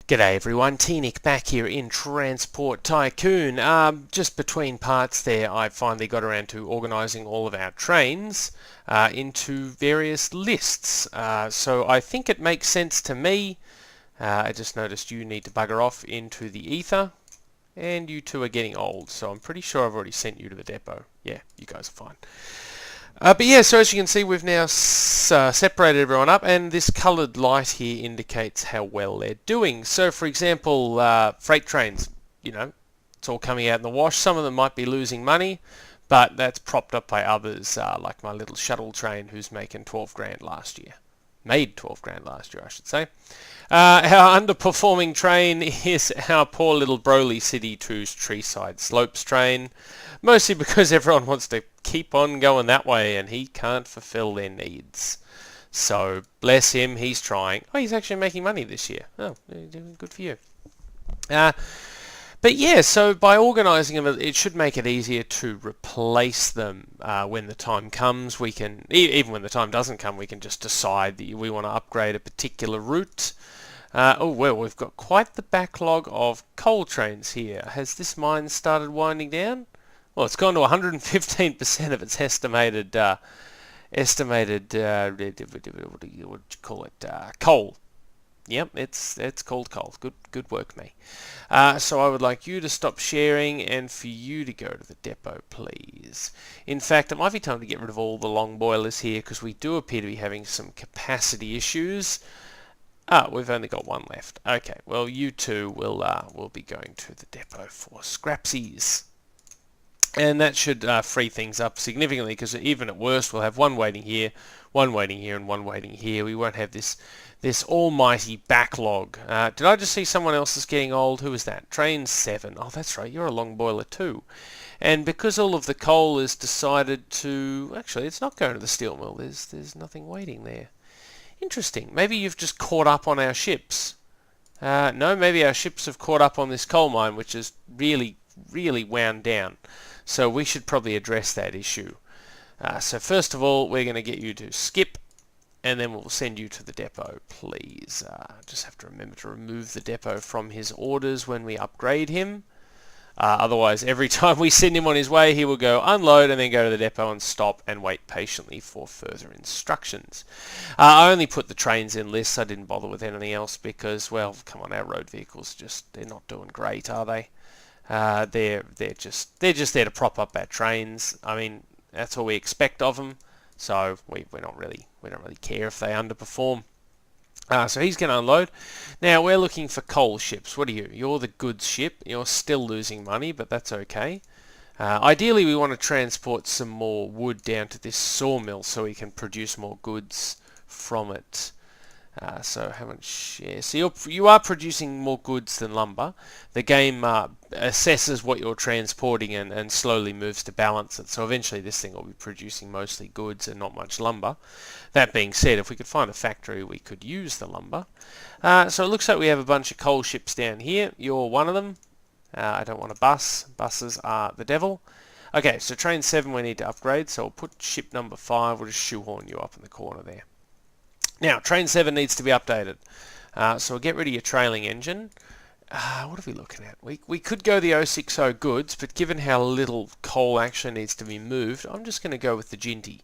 G'day everyone, T-Nick back here in Transport Tycoon. Just between parts there, I finally got around to organising all of our trains into various lists. So I think it makes sense to me. I just noticed you need to bugger off into the ether, and you two are getting old, so I'm pretty sure I've already sent you to the depot. Yeah, you guys are fine. But yeah, so as you can see, we've now separated everyone up, and this coloured light here indicates how well they're doing. So, for example, freight trains, it's all coming out in the wash. Some of them might be losing money, but that's propped up by others, like my little shuttle train who's making 12 grand last year. Made 12 grand last year, I should say. Our underperforming train is our poor little Broly City 2's Treeside Slopes train, mostly because everyone wants to keep on going that way and he can't fulfill their needs. So, bless him, he's trying. Oh, he's actually making money this year. Oh, good for you. But yeah, so by organising them, it should make it easier to replace them when the time comes. We can, even when the time doesn't come, we can just decide that we want to upgrade a particular route. Oh well, we've got quite the backlog of coal trains here. Has this mine started winding down? Well, it's gone to 115% of its estimated, what do you call it, coal. Yep, it's called coal. Good work, me. So I would like you to stop sharing and for you to go to the depot, please. In fact, it might be time to get rid of all the long boilers here because we do appear to be having some capacity issues. We've only got one left. Okay, well you two will be going to the depot for scrapsies. And that should free things up significantly because even at worst we'll have one waiting here, and one waiting here. We won't have this almighty backlog. Did I just see someone else is getting old? Who is that? Train 7. Oh, that's right, you're a long boiler too. And because all of the coal is decided to... Actually, it's not going to the steel mill. There's nothing waiting there. Interesting. Maybe you've just caught up on our ships. No, maybe our ships have caught up on this coal mine, which is really, really wound down. So we should probably address that issue. So first of all, we're going to get you to skip, and then we'll send you to the depot, please. Just have to remember to remove the depot from his orders when we upgrade him. Otherwise, every time we send him on his way, he will go unload and then go to the depot and stop and wait patiently for further instructions. I only put the trains in lists. I didn't bother with anything else because, well, come on, our road vehicles they're not doing great, are they? They're just there to prop up our trains. I mean, that's all we expect of them. So we don't really care if they underperform. So he's going to unload. Now we're looking for coal ships. What are you? You're the goods ship. You're still losing money, but that's okay. Ideally, we want to transport some more wood down to this sawmill so we can produce more goods from it. So how much? Yeah, so you are producing more goods than lumber. The game assesses what you're transporting and slowly moves to balance it. So eventually this thing will be producing mostly goods and not much lumber. That being said, if we could find a factory, we could use the lumber. So it looks like we have a bunch of coal ships down here. You're one of them. I don't want a bus. Buses are the devil. Okay, so train 7 we need to upgrade. So we'll put ship number 5. We'll just shoehorn you up in the corner there. Now, train 7 needs to be updated. So we'll get rid of your trailing engine. What are we looking at? We could go the 060 goods, but given how little coal actually needs to be moved, I'm just going to go with the Ginty.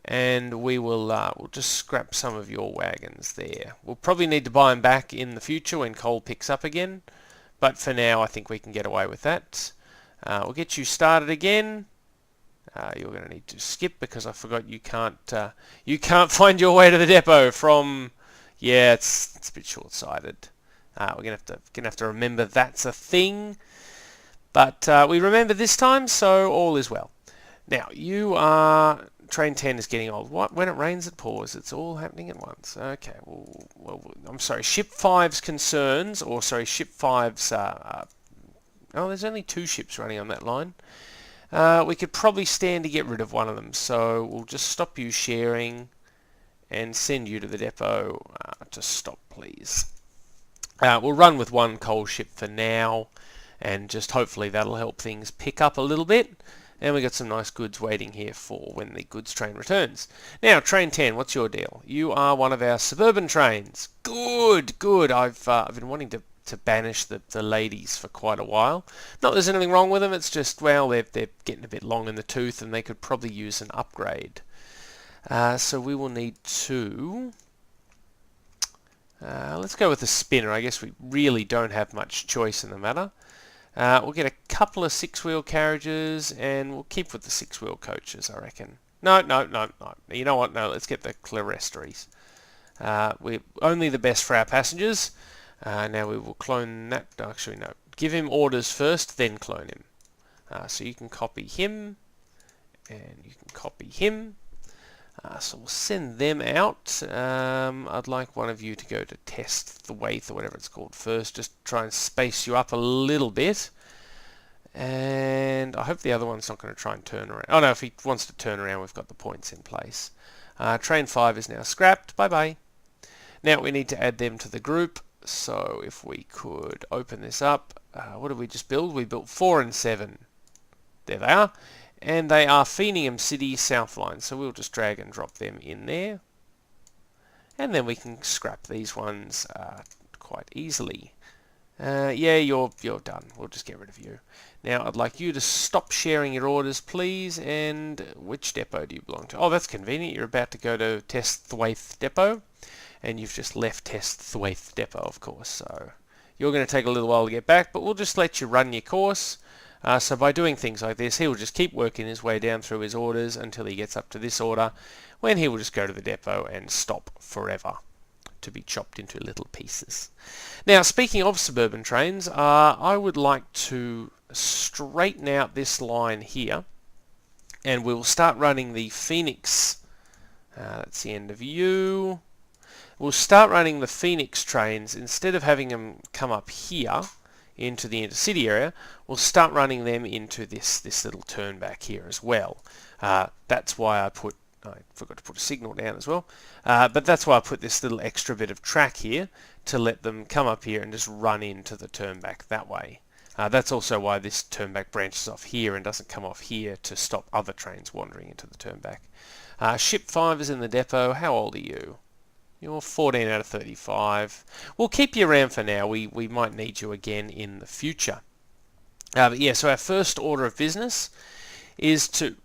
And we'll just scrap some of your wagons there. We'll probably need to buy them back in the future when coal picks up again. But for now, I think we can get away with that. We'll get you started again. You're going to need to skip because I forgot you can't find your way to the depot from... Yeah, it's a bit short-sighted. We're going to have to remember that's a thing. But we remember this time, so all is well. Now, you are... Train 10 is getting old. What? When it rains, it pours. It's all happening at once. Okay, well I'm sorry. Ship 5's concerns, or sorry, Ship 5's... oh, there's only 2 ships running on that line. We could probably stand to get rid of one of them, so we'll just stop you sharing and send you to the depot to stop, please. We'll run with 1 coal ship for now, and just hopefully that'll help things pick up a little bit. And we got some nice goods waiting here for when the goods train returns. Now, train 10, what's your deal? You are one of our suburban trains. Good, good. I've been wanting to banish the ladies for quite a while. Not that there's anything wrong with them, it's just, well, they're getting a bit long in the tooth and they could probably use an upgrade. So we will need to... let's go with the spinner. I guess we really don't have much choice in the matter. We'll get a couple of 6-wheel carriages, and we'll keep with the 6-wheel coaches, I reckon. No. You know what? No, let's get the clerestories. We're only the best for our passengers. Now we will clone that. Actually, no. Give him orders first, then clone him. So you can copy him, and you can copy him. So we'll send them out. I'd like one of you to go to test the Waith or whatever it's called first. Just try and space you up a little bit. And I hope the other one's not going to try and turn around. Oh no, if he wants to turn around, we've got the points in place. Train 5 is now scrapped. Bye bye. Now we need to add them to the group. So if we could open this up. What did we just build? We built 4 and 7. There they are. And they are Fenium City South Line, so we'll just drag and drop them in there. And then we can scrap these ones quite easily. Yeah, you're done. We'll just get rid of you. Now, I'd like you to stop sharing your orders, please. And which depot do you belong to? Oh, that's convenient. You're about to go to Test Thwaite Depot. And you've just left Test Thwaite Depot, of course. So you're going to take a little while to get back, but we'll just let you run your course. So by doing things like this, he will just keep working his way down through his orders until he gets up to this order, when he will just go to the depot and stop forever to be chopped into little pieces. Now, speaking of suburban trains, I would like to straighten out this line here, and we'll start running the Phoenix. That's the end of you. We'll start running the Phoenix trains instead of having them come up here into the Intercity area. We'll start running them into this little turn back here as well. That's why I forgot to put a signal down as well, but that's why I put this little extra bit of track here to let them come up here and just run into the turn back that way. That's also why this turn back branches off here and doesn't come off here to stop other trains wandering into the turn back. Ship 5 is in the depot. How old are you? You're 14 out of 35. We'll keep you around for now. We might need you again in the future. But yeah, so our first order of business is to...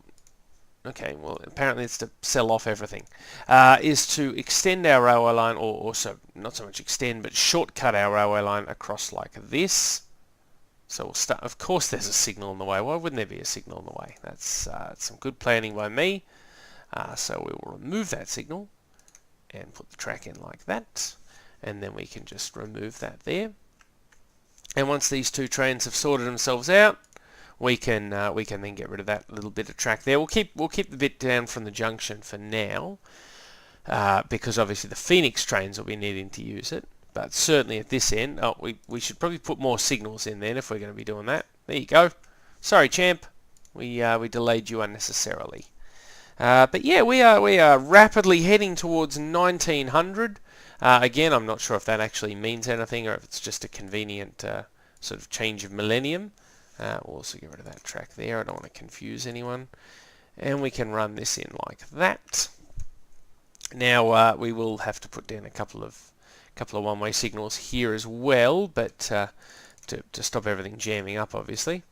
Okay, well, apparently it's to sell off everything. Is to extend our railway line, or also, not so much extend, but shortcut our railway line across like this. So we'll start... Of course there's a signal in the way. Why wouldn't there be a signal in the way? That's some good planning by me. So we will remove that signal and put the track in like that, and then we can just remove that there. And once these two trains have sorted themselves out, we can then get rid of that little bit of track there. We'll keep the bit down from the junction for now, because obviously the Phoenix trains will be needing to use it. But certainly at this end, we should probably put more signals in then if we're going to be doing that. There you go. Sorry, champ, we delayed you unnecessarily. But yeah, we are rapidly heading towards 1900. Again, I'm not sure if that actually means anything or if it's just a convenient sort of change of millennium. We'll also get rid of that track there. I don't want to confuse anyone. And we can run this in like that. Now we will have to put down a couple of one-way signals here as well, but to stop everything jamming up, obviously.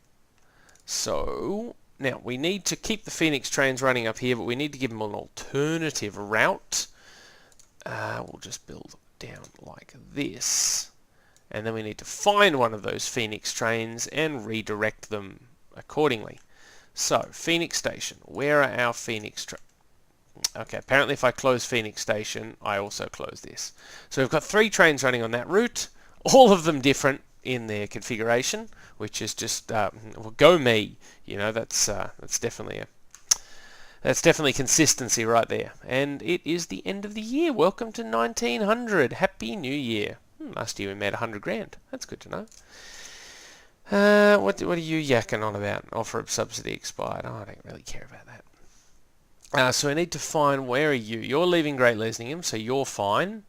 So now, we need to keep the Phoenix trains running up here, but we need to give them an alternative route. We'll just build down like this. And then we need to find one of those Phoenix trains and redirect them accordingly. So, Phoenix Station. Where are our Phoenix trains? Okay, apparently if I close Phoenix Station, I also close this. So we've got 3 trains running on that route, all of them different in their configuration, which is just well, go me. You know, that's definitely consistency right there. And it is the end of the year. Welcome to 1900. Happy New Year. Last year we made 100 grand. That's good to know. What are you yakking on about? Offer of subsidy expired. Oh, I don't really care about that. So I need to find, where are you? You're leaving Great Lesningham, so you're fine.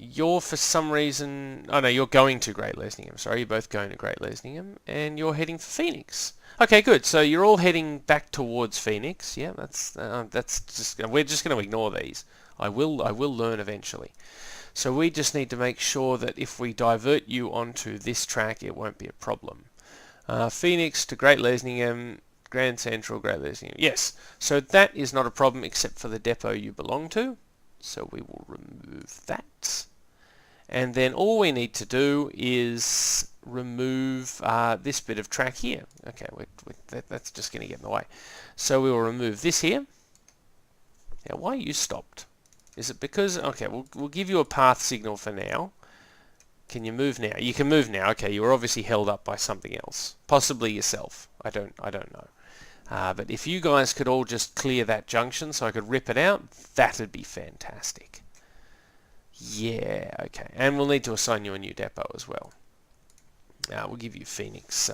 you're for some reason, oh no, you're going to Great Lesningham, sorry, you're both going to Great Lesningham, and you're heading for Phoenix. Okay, good, so you're all heading back towards Phoenix. Yeah, that's just, we're just going to ignore these. I will learn eventually. So we just need to make sure that if we divert you onto this track, it won't be a problem. Phoenix to Great Lesningham, Grand Central, Great Lesningham. Yes, so that is not a problem except for the depot you belong to. So we will remove that. And then all we need to do is remove this bit of track here. Okay, that's just going to get in the way. So we will remove this here. Now, why are you stopped? Is it because... Okay, we'll give you a path signal for now. Can you move now? You can move now. Okay, you were obviously held up by something else. Possibly yourself. I don't know. But if you guys could all just clear that junction so I could rip it out, that'd be fantastic. Yeah, okay. And we'll need to assign you a new depot as well. We'll give you Phoenix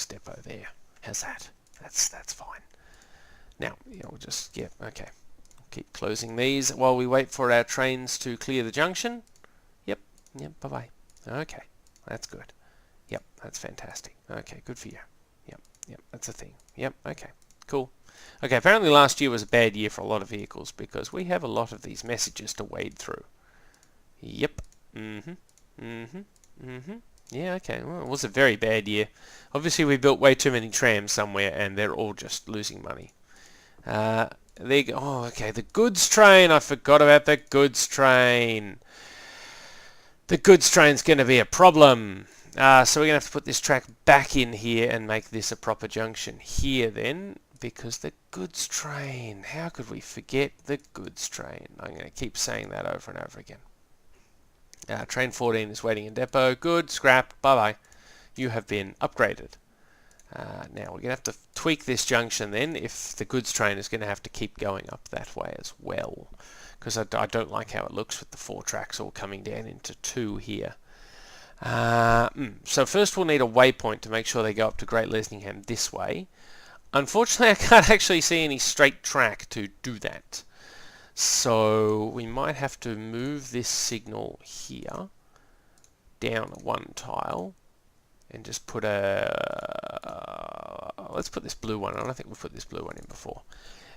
depot there. How's that? That's fine. Now, we'll just okay. Keep closing these while we wait for our trains to clear the junction. Yep, bye-bye. Okay, that's good. Yep, that's fantastic. Okay, good for you. Yep, that's a thing. Yep, okay, cool. Okay, apparently last year was a bad year for a lot of vehicles because we have a lot of these messages to wade through. Yep. Yeah, okay. Well, it was a very bad year. Obviously, we built way too many trams somewhere, and they're all just losing money. There you go. Oh, okay. The goods train. I forgot about the goods train. The goods train's going to be a problem. So we're going to have to put this track back in here and make this a proper junction here then, because the goods train. How could we forget the goods train? I'm going to keep saying that over and over again. Train 14 is waiting in depot. Good, scrapped, bye-bye. You have been upgraded. Now we're going to have to tweak this junction then if the goods train is going to have to keep going up that way as well. Because I don't like how it looks with the 4 tracks all coming down into 2 here. So first we'll need a waypoint to make sure they go up to Great Lesningham this way. Unfortunately I can't actually see any straight track to do that. So we might have to move this signal here down 1 tile and just put let's put this blue one on. I think we've put this blue one in before.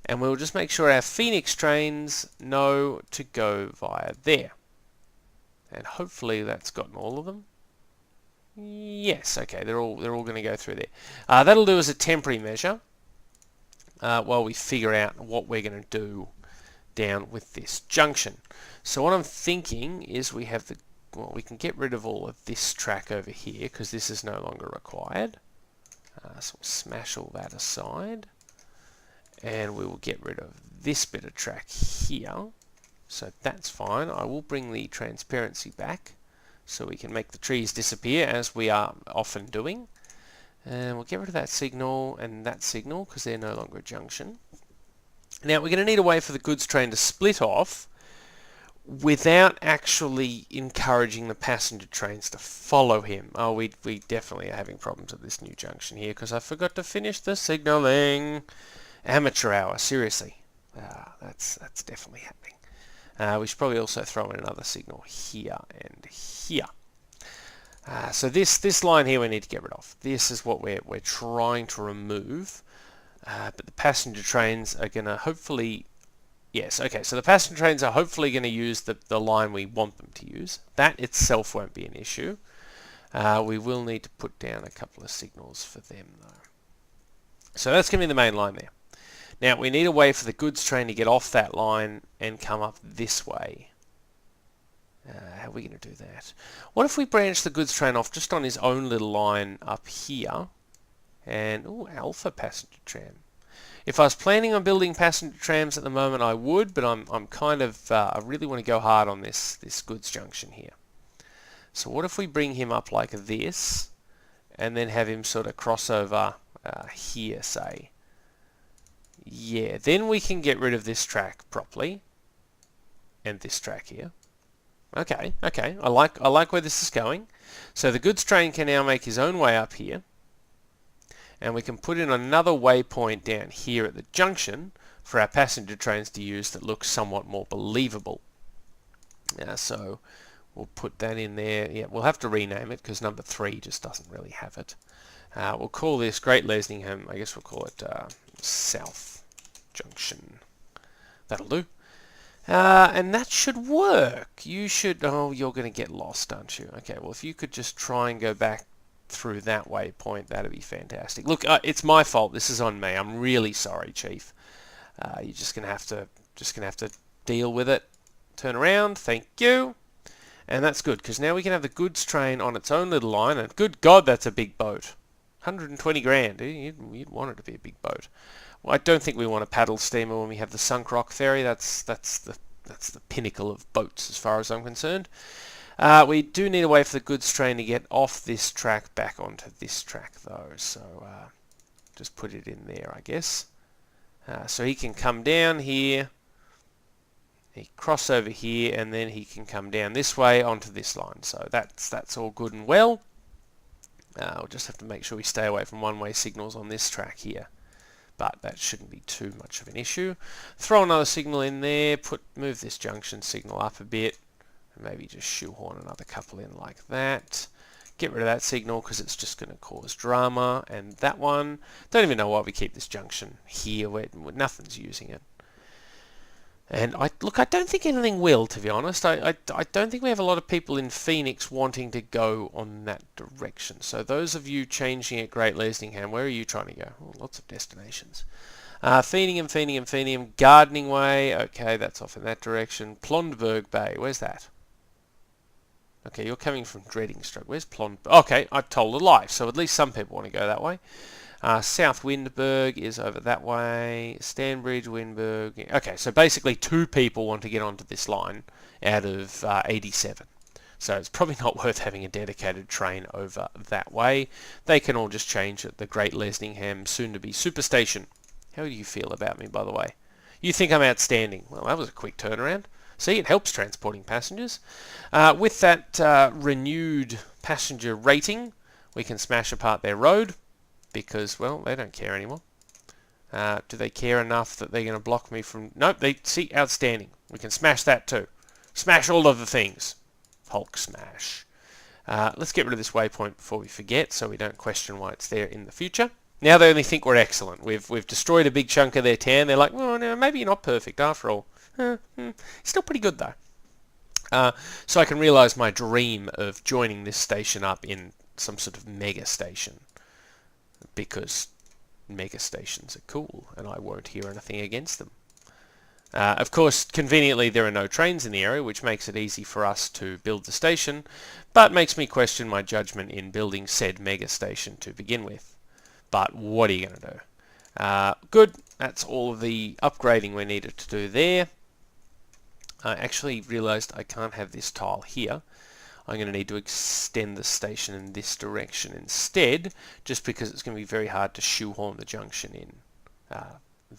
And we'll just make sure our Phoenix trains know to go via there. And hopefully that's gotten all of them. Yes, okay, they're all going to go through there. That'll do as a temporary measure while we figure out what we're going to do down with this junction. So what I'm thinking is we have we can get rid of all of this track over here because this is no longer required. So we'll smash all that aside. And we will get rid of this bit of track here. So that's fine. I will bring the transparency back so we can make the trees disappear as we are often doing. And we'll get rid of that signal and that signal because they're no longer a junction. Now we're going to need a way for the goods train to split off without actually encouraging the passenger trains to follow him. Oh, we definitely are having problems at this new junction here because I forgot to finish the signalling. Amateur hour, seriously. That's definitely happening. We should probably also throw in another signal here and here. So this line here we need to get rid of. This is what we're trying to remove. But the passenger trains are going to hopefully... Yes, okay, so the passenger trains are hopefully going to use the line we want them to use. That itself won't be an issue. We will need to put down a couple of signals for them though. So that's going to be the main line there. Now we need a way for the goods train to get off that line and come up this way. How are we going to do that? What if we branch the goods train off just on his own little line up here? And, ooh, alpha passenger tram. If I was planning on building passenger trams at the moment, I would, but I'm kind of, I really want to go hard on this goods junction here. So what if we bring him up like this, and then have him sort of cross over here, say. Yeah, then we can get rid of this track properly, and this track here. Okay, I like where this is going. So the goods train can now make his own way up here. And we can put in another waypoint down here at the junction for our passenger trains to use that looks somewhat more believable. So We'll put that in there. Yeah, we'll have to rename it because number 3 just doesn't really have it. We'll call this Great Lesningham. I guess we'll call it South Junction. That'll do. And that should work. You should... Oh, you're going to get lost, aren't you? Okay, well, if you could just try and go back through that waypoint, that'd be fantastic. Look, it's my fault. This is on me. I'm really sorry, Chief. You're just going to have to deal with it. Turn around. Thank you. And that's good, because now we can have the goods train on its own little line. And good God, that's a big boat. 120 grand. You'd want it to be a big boat. Well, I don't think we want a paddle steamer when we have the sunk rock ferry. That's the pinnacle of boats as far as I'm concerned. We do need a way for the goods train to get off this track back onto this track though. So just put it in there, I guess. So he can come down here. He cross over here, and then he can come down this way onto this line. So that's all good and well. We'll just have to make sure we stay away from one-way signals on this track here. But that shouldn't be too much of an issue. Throw another signal in there, move this junction signal up a bit, and maybe just shoehorn another couple in like that. Get rid of that signal because it's just going to cause drama. And that one, don't even know why we keep this junction here where nothing's using it. And I don't think anything will, to be honest. I don't think we have a lot of people in Phoenix wanting to go on that direction. So those of you changing at Great Lesningham, where are you trying to go? Oh, lots of destinations. Fenium, Gardening Way. Okay, that's off in that direction. Plondberg Bay, where's that? Okay, you're coming from Dreading-Stroke. Where's Plondberg? Okay, I told a lie. So at least some people want to go that way. South Windberg is over that way. Stanbridge, Windberg. Okay, so basically 2 people want to get onto this line out of 87. So it's probably not worth having a dedicated train over that way. They can all just change at the Great Lesningham, soon-to-be Superstation. How do you feel about me, by the way? You think I'm outstanding. Well, that was a quick turnaround. See, it helps transporting passengers. With that renewed passenger rating, we can smash apart their road. Because, well, they don't care anymore. Do they care enough that they're going to block me from... Nope, see, outstanding. We can smash that too. Smash all of the things. Hulk smash. Let's get rid of this waypoint before we forget, so we don't question why it's there in the future. Now they only think we're excellent. We've destroyed a big chunk of their town. They're like, well, no, maybe you're not perfect after all. Still pretty good, though. So I can realise my dream of joining this station up in some sort of mega station. Because mega stations are cool, and I won't hear anything against them. Of course, conveniently, there are no trains in the area, which makes it easy for us to build the station, but makes me question my judgment in building said mega station to begin with. But what are you going to do? Good, that's all of the upgrading we needed to do there. I actually realised I can't have this tile here. I'm going to need to extend the station in this direction instead, just because it's going to be very hard to shoehorn the junction in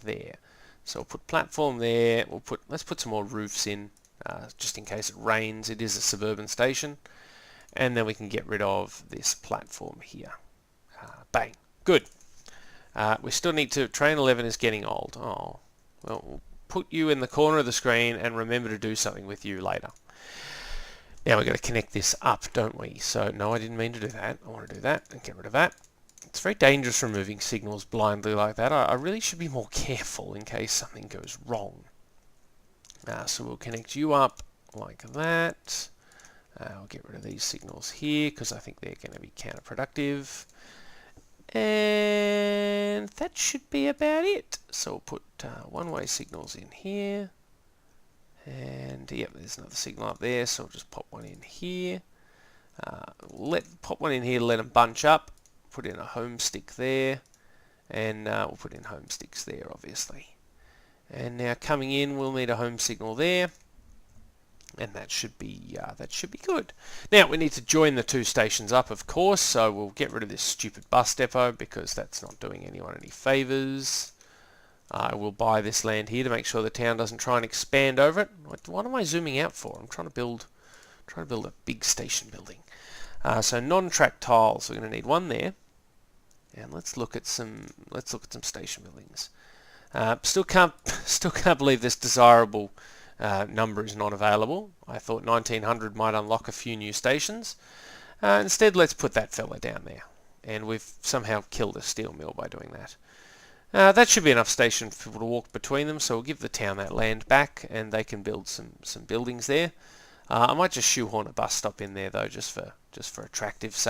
there. So we'll put platform there. Let's put some more roofs in, just in case it rains. It is a suburban station, and then we can get rid of this platform here. Bang, good. We still need to. Train 11 is getting old. Oh, well, we'll put you in the corner of the screen and remember to do something with you later. Now we've got to connect this up, don't we? So, no, I didn't mean to do that. I want to do that and get rid of that. It's very dangerous removing signals blindly like that. I really should be more careful in case something goes wrong. So we'll connect you up like that. I'll get rid of these signals here because I think they're going to be counterproductive. And that should be about it. So we'll put one-way signals in here. And yep, there's another signal up there, so I'll just pop one in here. Pop one in here, let them bunch up. Put in a home stick there, and we'll put in home sticks there, obviously. And now coming in, we'll need a home signal there, and that should be good. Now we need to join the 2 stations up, of course. So we'll get rid of this stupid bus depot because that's not doing anyone any favours. I will buy this land here to make sure the town doesn't try and expand over it. What am I zooming out for? I'm trying to build a big station building. So non-track tiles, we're going to need one there. And let's look at some station buildings. Still can't believe this desirable number is not available. I thought 1900 might unlock a few new stations. Instead, let's put that fella down there. And we've somehow killed a steel mill by doing that. That should be enough station for people to walk between them, so we'll give the town that land back and they can build some buildings there. I might just shoehorn a bus stop in there though, just for attractiveness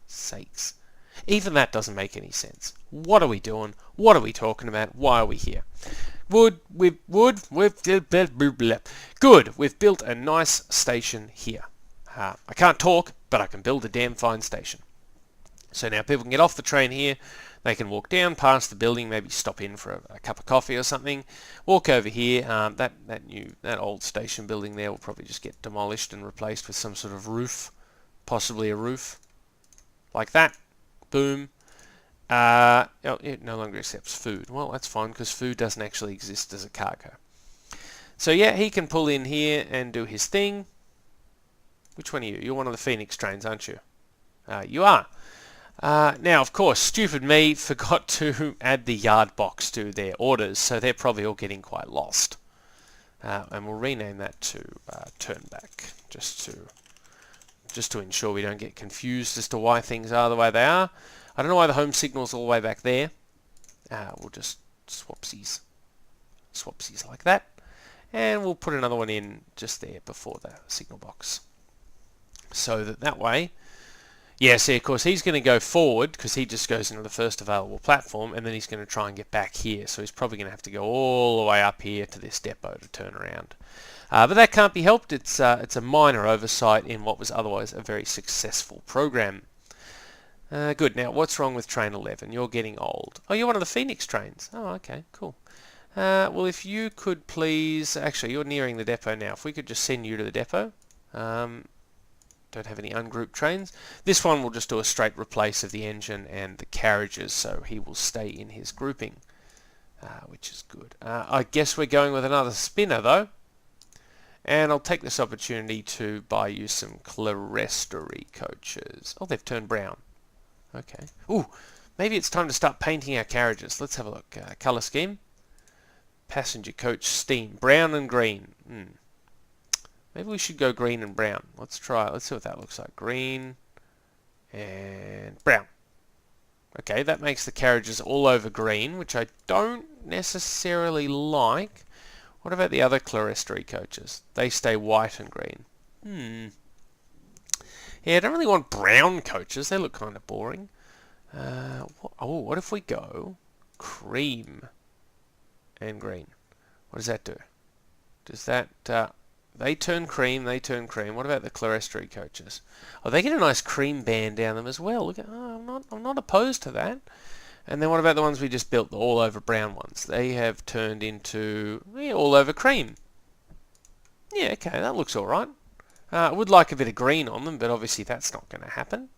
sakes. Even that doesn't make any sense. What are we doing? What are we talking about? Why are we here? Good. We've built a nice station here. I can't talk, but I can build a damn fine station. So now people can get off the train here. They can walk down past the building, maybe stop in for a cup of coffee or something. Walk over here. That old station building there will probably just get demolished and replaced with some sort of roof, possibly a roof, like that. Boom. It no longer accepts food. Well, that's fine because food doesn't actually exist as a cargo. So yeah, he can pull in here and do his thing. Which one are you? You're one of the Phoenix trains, aren't you? You are. Now, of course, stupid me forgot to add the yard box to their orders, so they're probably all getting quite lost. And we'll rename that to turn back, just to ensure we don't get confused as to why things are the way they are. I don't know why the home signal's all the way back there. We'll just swapsies like that. And we'll put another one in just there before the signal box. So that way, yeah, see, of course, he's going to go forward because he just goes into the first available platform, and then he's going to try and get back here. So he's probably going to have to go all the way up here to this depot to turn around. But that can't be helped. It's a minor oversight in what was otherwise a very successful program. Good. Now, what's wrong with train 11? You're getting old. Oh, you're one of the Phoenix trains. Oh, okay, cool. Well, if you could please... Actually, you're nearing the depot now. If we could just send you to the depot. Don't have any ungrouped trains. This one will just do a straight replace of the engine and the carriages, so he will stay in his grouping, which is good. I guess we're going with another spinner, though. And I'll take this opportunity to buy you some clerestory coaches. Oh, they've turned brown. Okay. Ooh, maybe it's time to start painting our carriages. Let's have a look. Colour scheme. Passenger coach steam. Brown and green. Maybe we should go green and brown. Let's try it. Let's see what that looks like. Green and brown. Okay, that makes the carriages all over green, which I don't necessarily like. What about the other clerestory coaches? They stay white and green. Yeah, I don't really want brown coaches. They look kind of boring. What if we go cream and green? What does that do? Does that... They turn cream. What about the clerestory coaches? Oh, they get a nice cream band down them as well. Look at, I'm not opposed to that. And then what about the ones we just built, the all over brown ones? They have turned into all over cream. Yeah, okay, that looks all right. I would like a bit of green on them, but obviously that's not going to happen.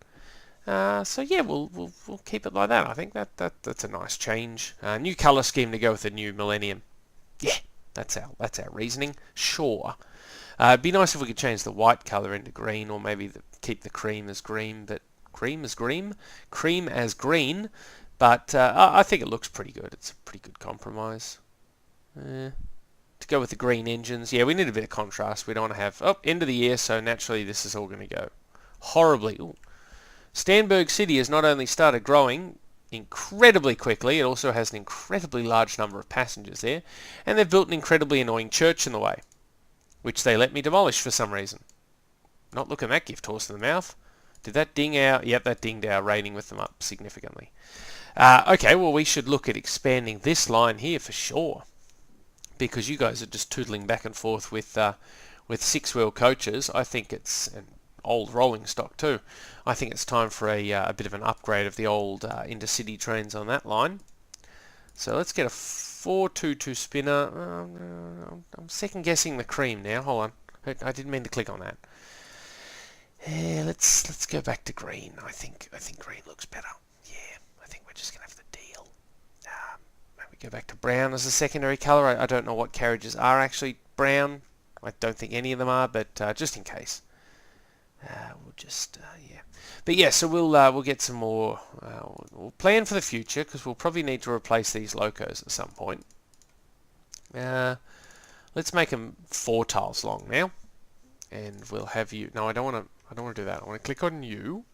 So yeah, we'll keep it like that. I think that's a nice change. New colour scheme to go with the new millennium. Yeah, that's our reasoning. Sure. It'd be nice if we could change the white colour into green, or maybe keep the cream as green, but cream as green, but I think it looks pretty good. It's a pretty good compromise. To go with the green engines, yeah, we need a bit of contrast. We don't want to have, end of the year, so naturally this is all going to go horribly. Ooh. Stanberg City has not only started growing incredibly quickly, it also has an incredibly large number of passengers there, and they've built an incredibly annoying church in the way, which they let me demolish for some reason. Not looking that gift horse in the mouth. Did that ding out? Yep, that dinged our rating with them up significantly. Okay, well, we should look at expanding this line here for sure, because you guys are just tootling back and forth with six-wheel coaches. I think it's an old rolling stock too. I think it's time for a bit of an upgrade of the old Intercity trains on that line. So let's get a 422 spinner. I'm second guessing the cream now. Hold on, I didn't mean to click on that. Let's go back to green. I think green looks better. Yeah, I think we're just gonna have the deal. Maybe go back to brown as a secondary colour. I don't know what carriages are actually brown. I don't think any of them are, but just in case, we'll just yeah. But yeah, so we'll get some more. We'll plan for the future because we'll probably need to replace these locos at some point. Let's make them 4 tiles long now, and we'll have you. No, I don't want to do that. I want to click on you,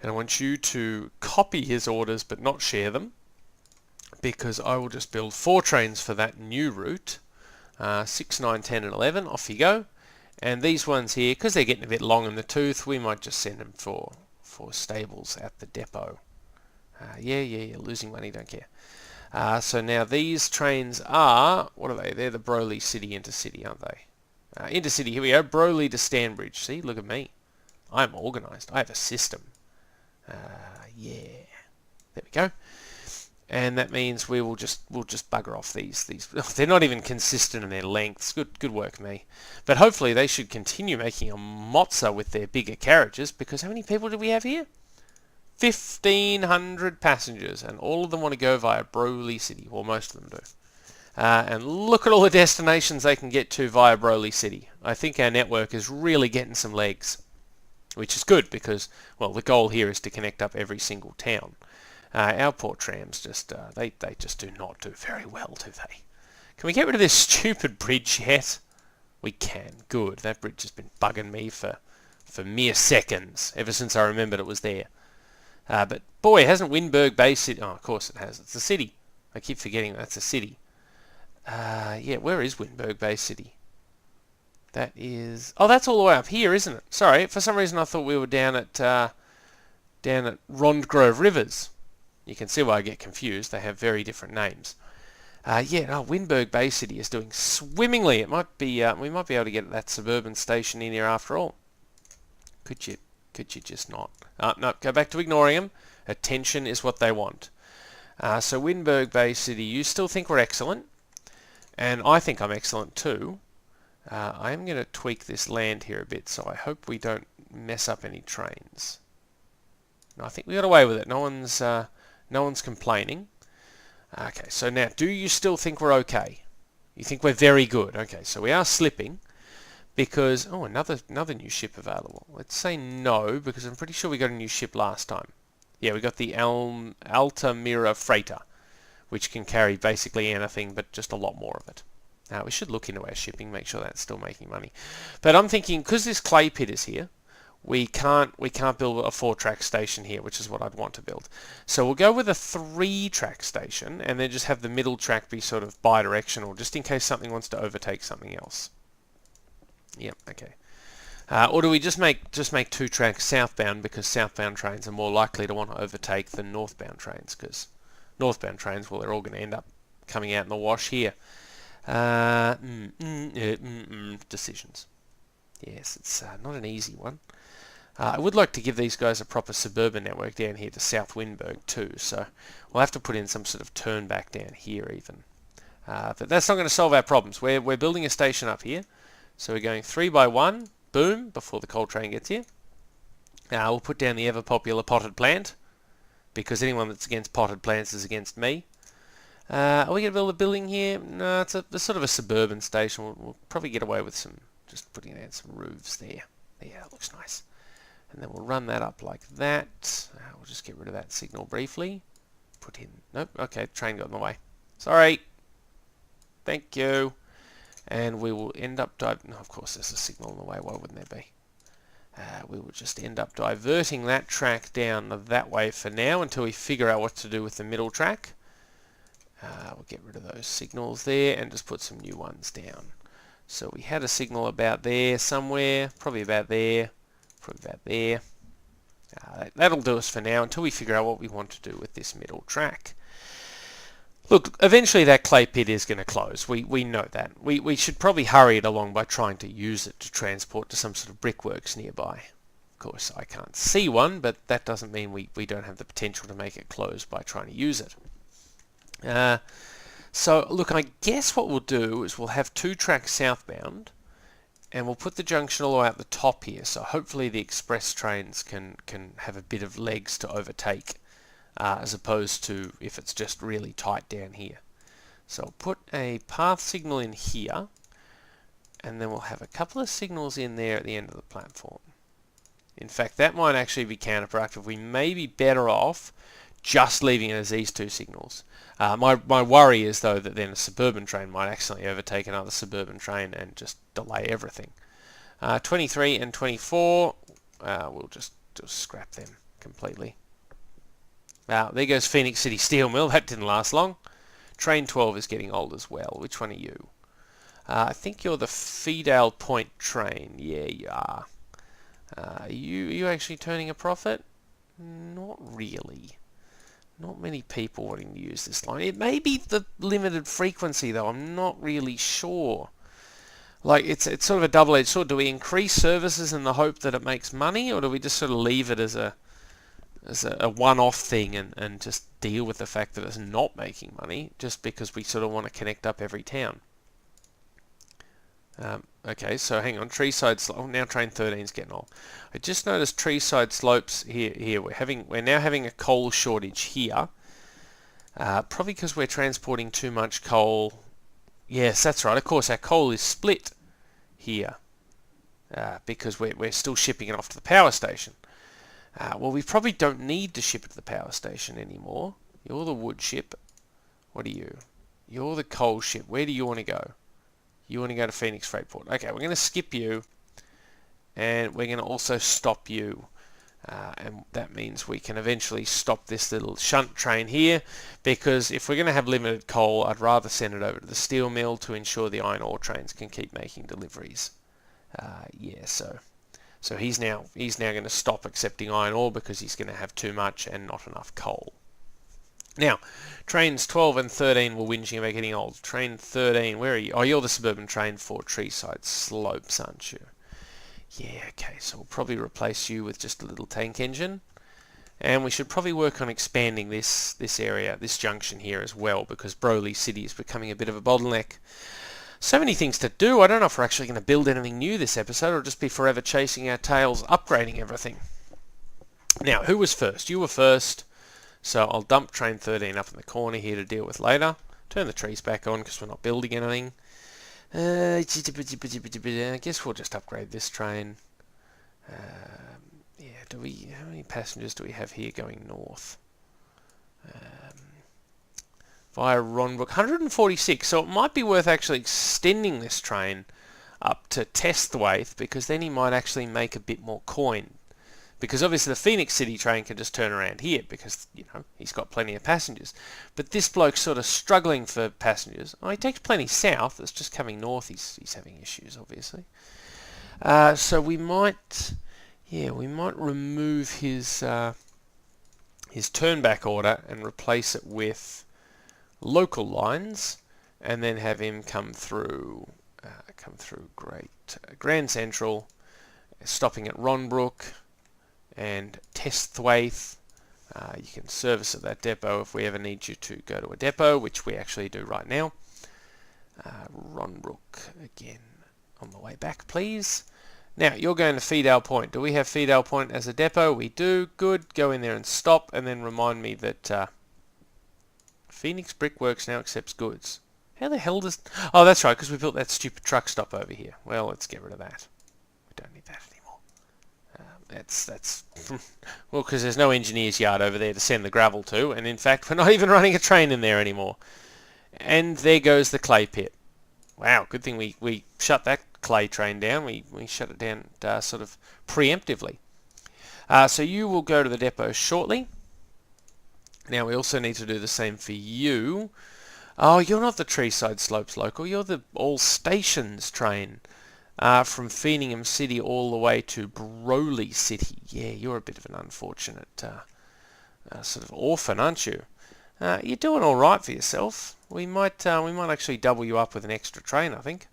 and I want you to copy his orders but not share them, because I will just build 4 trains for that new route. 6, 9, 10, and 11. Off you go. And these ones here, because they're getting a bit long in the tooth, we might just send them for stables at the depot. Yeah, losing money, don't care. So now these trains are, what are they? They're the Broly City Intercity, aren't they? Intercity, here we go. Broly to Stanbridge. See, look at me. I'm organised. I have a system. Yeah. There we go. And that means we'll just bugger off these. They're not even consistent in their lengths. Good work, me. But hopefully they should continue making a mozza with their bigger carriages, because how many people do we have here? 1,500 passengers, and all of them want to go via Broly City, or most of them do. And look at all the destinations they can get to via Broly City. I think our network is really getting some legs, which is good because, well, the goal here is to connect up every single town. Our port trams just, they just do not do very well, do they? Can we get rid of this stupid bridge yet? We can. Good. That bridge has been bugging me for mere seconds, ever since I remembered it was there. But boy, hasn't Windberg Bay City... Oh, of course it has. It's a city. I keep forgetting that's a city. Yeah, where is Windberg Bay City? That is... Oh, that's all the way up here, isn't it? Sorry, for some reason I thought we were down at Rondgrove Rivers. You can see why I get confused. They have very different names. Windberg Bay City is doing swimmingly. It might be we might be able to get that suburban station in here after all. Could you just not? No, go back to ignoring them. Attention is what they want. So Windberg Bay City, you still think we're excellent, and I think I'm excellent too. I am going to tweak this land here a bit, so I hope we don't mess up any trains. No, I think we got away with it. No one's complaining. Okay, so now, do you still think we're okay? You think we're very good? Okay, so we are slipping because... Oh, another new ship available. Let's say no, because I'm pretty sure we got a new ship last time. Yeah, we got the Altamira Freighter, which can carry basically anything, but just a lot more of it. Now, we should look into our shipping, make sure that's still making money. But I'm thinking, because this clay pit is here, we can't build a 4-track station here, which is what I'd want to build. So we'll go with a 3-track station, and then just have the middle track be sort of bi-directional, just in case something wants to overtake something else. Yep, okay. Or do we just make 2 tracks southbound, because southbound trains are more likely to want to overtake than northbound trains, because northbound trains, well, they're all going to end up coming out in the wash here. Decisions. Yes, it's not an easy one. I would like to give these guys a proper suburban network down here to South Windberg too, so we'll have to put in some sort of turn back down here even. But that's not going to solve our problems. We're building a station up here, so we're going 3 by 1, boom, before the coal train gets here. We'll put down the ever popular potted plant, because anyone that's against potted plants is against me. Are we going to build a building here? No, it's sort of a suburban station. We'll probably get away with just putting in some roofs there. Yeah, that looks nice. And then we'll run that up like that. We'll just get rid of that signal briefly. Put in... Nope, okay, train got in the way. Sorry. Thank you. And we will end up... No, of course there's a signal in the way. Why wouldn't there be? We will just end up diverting that track down that way for now until we figure out what to do with the middle track. We'll get rid of those signals there and just put some new ones down. So we had a signal about there somewhere, probably about there, probably about there. That'll do us for now until we figure out what we want to do with this middle track. Look, eventually that clay pit is going to close. We know that. We should probably hurry it along by trying to use it to transport to some sort of brickworks nearby. Of course, I can't see one, but that doesn't mean we don't have the potential to make it close by trying to use it. So, look, I guess what we'll do is we'll have 2 tracks southbound, and we'll put the junction all the way at the top here, so hopefully the express trains can have a bit of legs to overtake, as opposed to if it's just really tight down here. So I'll put a path signal in here, and then we'll have a couple of signals in there at the end of the platform. In fact, that might actually be counterproductive. We may be better off just leaving it as these two signals. My worry is though that then a suburban train might accidentally overtake another suburban train and just delay everything. 23 and 24, we'll just scrap them completely. There goes Phoenix City Steel Mill. That didn't last long. Train 12 is getting old as well. Which one are you? I think you're the Fedale Point train. Yeah, you are. Are you actually turning a profit? Not really. Not many people wanting to use this line. It may be the limited frequency though. I'm not really sure. Like it's sort of a double-edged sword. Do we increase services in the hope that it makes money, or do we just sort of leave it as a one-off thing and just deal with the fact that it's not making money just because we sort of want to connect up every town? Okay, so hang on, Treeside Slope. Oh, now train 13 is getting old. I just noticed Treeside Slopes here. We're now having a coal shortage here. Probably because we're transporting too much coal. Yes, that's right. Of course, our coal is split here because we're still shipping it off to the power station. Well, we probably don't need to ship it to the power station anymore. You're the wood ship. What are you? You're the coal ship. Where do you want to go? You want to go to Phoenix Freightport. Okay, we're going to skip you, and we're going to also stop you. And that means we can eventually stop this little shunt train here, because if we're going to have limited coal, I'd rather send it over to the steel mill to ensure the iron ore trains can keep making deliveries. Yeah, so he's now going to stop accepting iron ore because he's going to have too much and not enough coal. Now, trains 12 and 13 were whinging about getting old. Train 13, where are you? Oh, you're the suburban train for Treeside Slopes, aren't you? Yeah, okay, so we'll probably replace you with just a little tank engine. And we should probably work on expanding this area, this junction here as well, because Broly City is becoming a bit of a bottleneck. So many things to do. I don't know if we're actually going to build anything new this episode, or just be forever chasing our tails, upgrading everything. Now, who was first? You were first. So I'll dump train 13 up in the corner here to deal with later. Turn the trees back on because we're not building anything. I guess we'll just upgrade this train. Yeah, how many passengers do we have here going north? Via Ronbrook, 146. So it might be worth actually extending this train up to Testwaite, because then he might actually make a bit more coin. Because obviously the Phoenix City train can just turn around here because, you know, he's got plenty of passengers. But this bloke's sort of struggling for passengers. Oh, he takes plenty south. It's just coming north. He's having issues, obviously. So we might remove his turnback order and replace it with local lines, and then have him come through Grand Central, stopping at Ronbrook and Testwaite. You can service at that depot if we ever need you to go to a depot, which we actually do right now. Ronbrook again on the way back, please. Now, you're going to Fedale Point. Do we have Fedale Point as a depot? We do. Good. Go in there and stop, and then remind me that Phoenix Brickworks now accepts goods. How the hell does... Oh, that's right, because we built that stupid truck stop over here. Well, let's get rid of that. We don't need that anymore. That's well, because there's no engineer's yard over there to send the gravel to, and in fact we're not even running a train in there anymore. And there goes the clay pit. Wow, good thing we shut that clay train down. We shut it down sort of preemptively. So you will go to the depot shortly. Now we also need to do the same for you. Oh, you're not the Treeside Slopes local, you're the All Stations train. From Feeningham City all the way to Broly City. Yeah, you're a bit of an unfortunate sort of orphan, aren't you? You're doing all right for yourself. We might actually double you up with an extra train, I think.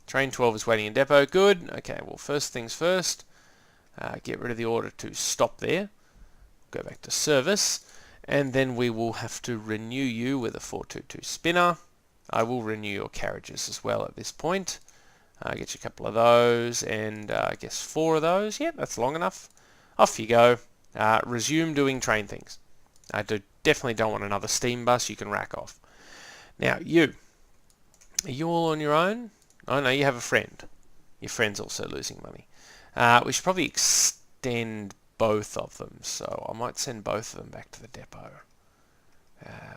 Train 12 is waiting in depot. Good. Okay, well, first things first. Get rid of the order to stop there. Go back to service. And then we will have to renew you with a 422 spinner. I will renew your carriages as well at this point. Get you a couple of those, and I guess 4 of those. Yeah, that's long enough. Off you go. Resume doing train things. I definitely don't want another steam bus. You can rack off. Now, are you all on your own? Oh, no, you have a friend. Your friend's also losing money. We should probably extend both of them, so I might send both of them back to the depot.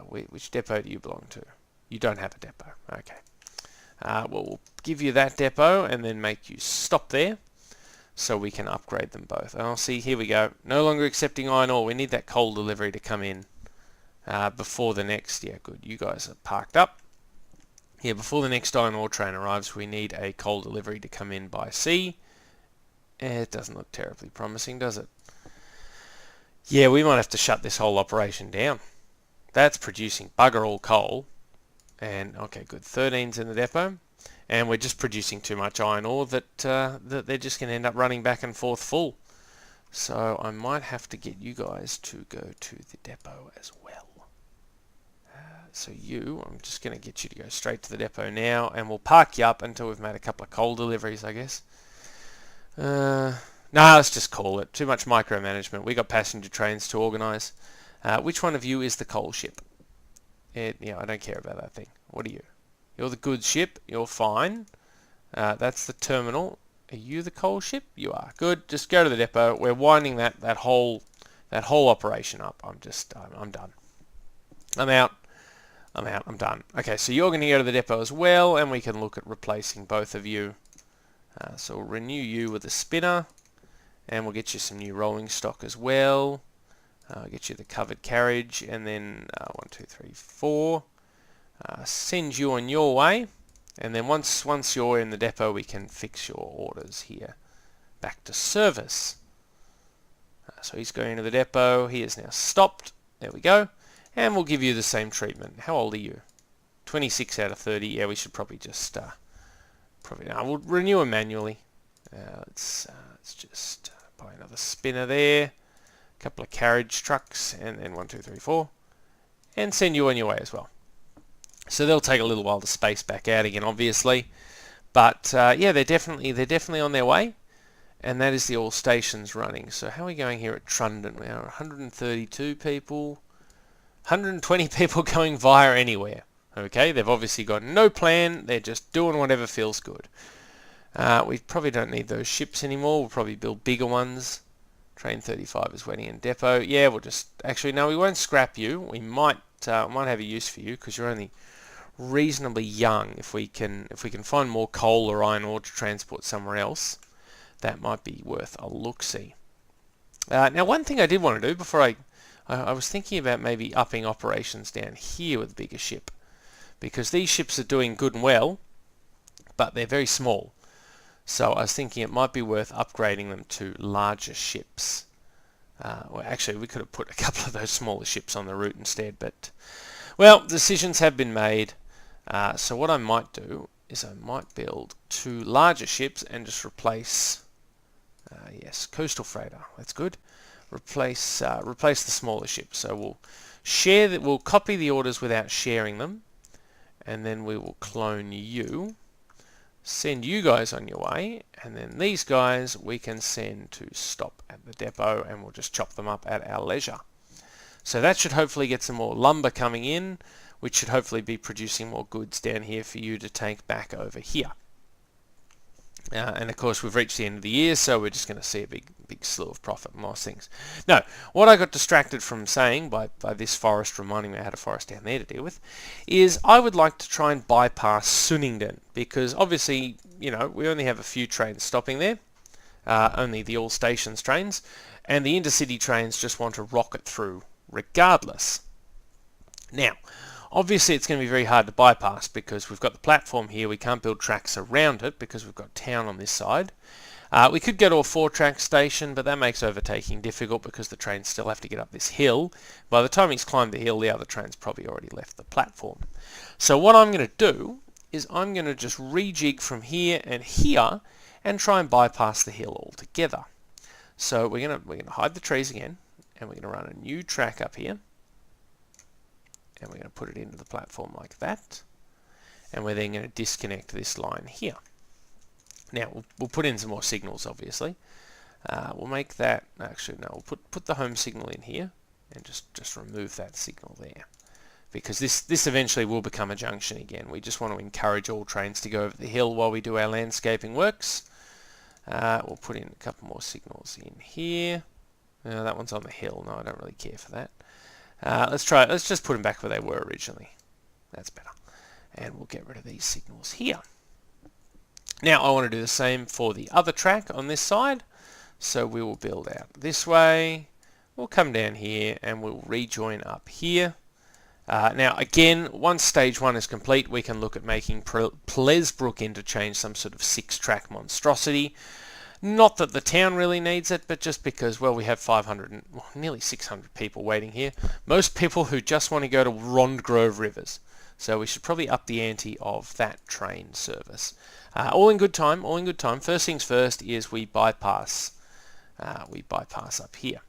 Which depot do you belong to? You don't have a depot. Okay. Well, we'll give you that depot and then make you stop there so we can upgrade them both. And I'll see, here we go. No longer accepting iron ore. We need that coal delivery to come in before the next. Yeah, good. You guys are parked up. Yeah, before the next iron ore train arrives, we need a coal delivery to come in by sea. It doesn't look terribly promising, does it? Yeah, we might have to shut this whole operation down. That's producing bugger all coal. And, okay, good. 13's in the depot. And we're just producing too much iron ore that they're just going to end up running back and forth full. So I might have to get you guys to go to the depot as well. So I'm just going to get you to go straight to the depot now, and we'll park you up until we've made a couple of coal deliveries, I guess. No, let's just call it. Too much micromanagement. We got passenger trains to organise. Which one of you is the coal ship? Yeah, I don't care about that thing. What are you? You're the goods ship. You're fine. That's the terminal. Are you the coal ship? You are. Good. Just go to the depot. We're winding that whole operation up. I'm done. I'm out. I'm done. Okay, so you're going to go to the depot as well, and we can look at replacing both of you. So we'll renew you with a spinner, and we'll get you some new rolling stock as well. Get you the covered carriage, and then 1, 2, 3, 4. Send you on your way, and then once you're in the depot, we can fix your orders here back to service. So he's going to the depot. He is now stopped. There we go. And we'll give you the same treatment. How old are you? 26 out of 30. Yeah, we should probably just we'll renew him manually. Let's just buy another spinner there. A couple of carriage trucks, and then 1, 2, 3, 4, and send you on your way as well. So they'll take a little while to space back out again, obviously, but yeah, they're definitely on their way, and that is the all stations running. So how are we going here at Trundon? We are 132 people, 120 people going via anywhere. Okay, they've obviously got no plan. They're just doing whatever feels good. We probably don't need those ships anymore. We'll probably build bigger ones. Train 35 is waiting in depot. Yeah, we'll just... Actually, no, we won't scrap you. We might have a use for you because you're only reasonably young. If we can find more coal or iron ore to transport somewhere else, that might be worth a look-see. Now, one thing I did want to do before I was thinking about maybe upping operations down here with a bigger ship, because these ships are doing good and well, but they're very small. So I was thinking it might be worth upgrading them to larger ships. Well, actually, we could have put a couple of those smaller ships on the route instead, but, well, decisions have been made. So what I might do is I might build 2 larger ships and just replace, yes, coastal freighter. That's good. Replace the smaller ships. So we'll copy the orders without sharing them, and then we will clone you. Send you guys on your way, and then these guys we can send to stop at the depot, and we'll just chop them up at our leisure. So that should hopefully get some more lumber coming in, which should hopefully be producing more goods down here for you to take back over here. And of course we've reached the end of the year, so we're just going to see a big slew of profit and loss things. No, what I got distracted from saying by this forest reminding me I had a forest down there to deal with, is I would like to try and bypass Sunningdon, because obviously, you know, we only have a few trains stopping there, only the all stations trains, and the Intercity trains just want to rocket through regardless. Now, obviously it's going to be very hard to bypass because we've got the platform here. We can't build tracks around it because we've got town on this side. We could go to a 4-track station, but that makes overtaking difficult because the trains still have to get up this hill. By the time he's climbed the hill, the other train's probably already left the platform. So what I'm going to do is I'm going to just rejig from here and here and try and bypass the hill altogether. So we're going to hide the trees again, and we're going to run a new track up here. And we're going to put it into the platform like that. And we're then going to disconnect this line here. Now, we'll put in some more signals, obviously. We'll make that... Actually, no, we'll put the home signal in here. And just remove that signal there. Because this eventually will become a junction again. We just want to encourage all trains to go over the hill while we do our landscaping works. We'll put in a couple more signals in here. That one's on the hill. No, I don't really care for that. Let's just put them back where they were originally. That's better. And we'll get rid of these signals here. Now I want to do the same for the other track on this side. So we will build out this way. We'll come down here and we'll rejoin up here. Now again, once stage 1 is complete, we can look at making Plesbrook interchange some sort of 6-track monstrosity. Not that the town really needs it, but just because, well, we have 500 and nearly 600 people waiting here. Most people who just want to go to Rondgrove Rivers. So we should probably up the ante of that train service. All in good time, all in good time. First things first is we bypass up here.